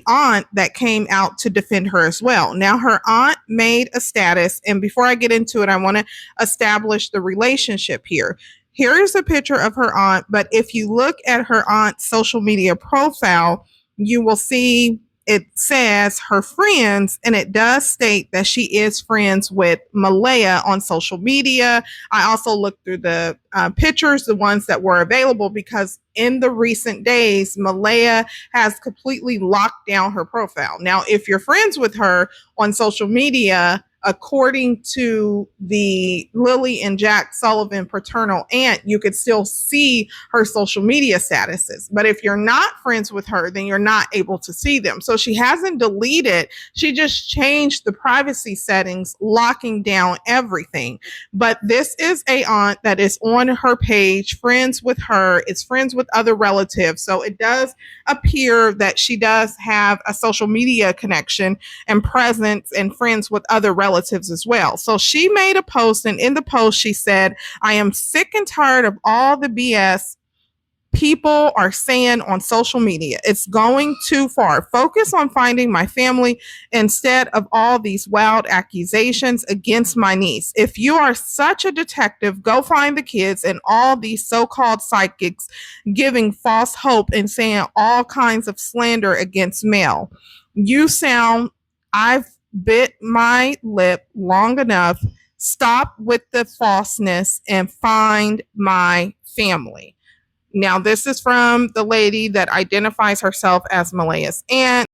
aunt that came out to defend her as well. Now, her aunt made a status, and before I get into it, I want to establish the relationship here. Here is a picture of her aunt, but if you look at her aunt's social media profile, you will see it says her friends, and it does state that she is friends with Malehya on social media. I also looked through the pictures, the ones that were available, because in the recent days, Malehya has completely locked down her profile. Now, if you're friends with her on social media, according to the Lilly and Jack Sullivan paternal aunt, you could still see her social media statuses. But if you're not friends with her, then you're not able to see them. So she hasn't deleted, she just changed the privacy settings, locking down everything. But this is a aunt that is on her page, friends with her, is friends with other relatives. So it does appear that she does have a social media connection and presence and friends with other relatives as well. So she made a post, and in the post she said, I am sick and tired of all the BS people are saying on social media. It's going too far. Focus on finding my family instead of all these wild accusations against my niece. If you are such a detective, go find the kids and all these so-called psychics giving false hope and saying all kinds of slander against Mel. You sound, I've bit my lip long enough. Stop with the falseness and find my family. Now, this is from the lady that identifies herself as Malehya's aunt.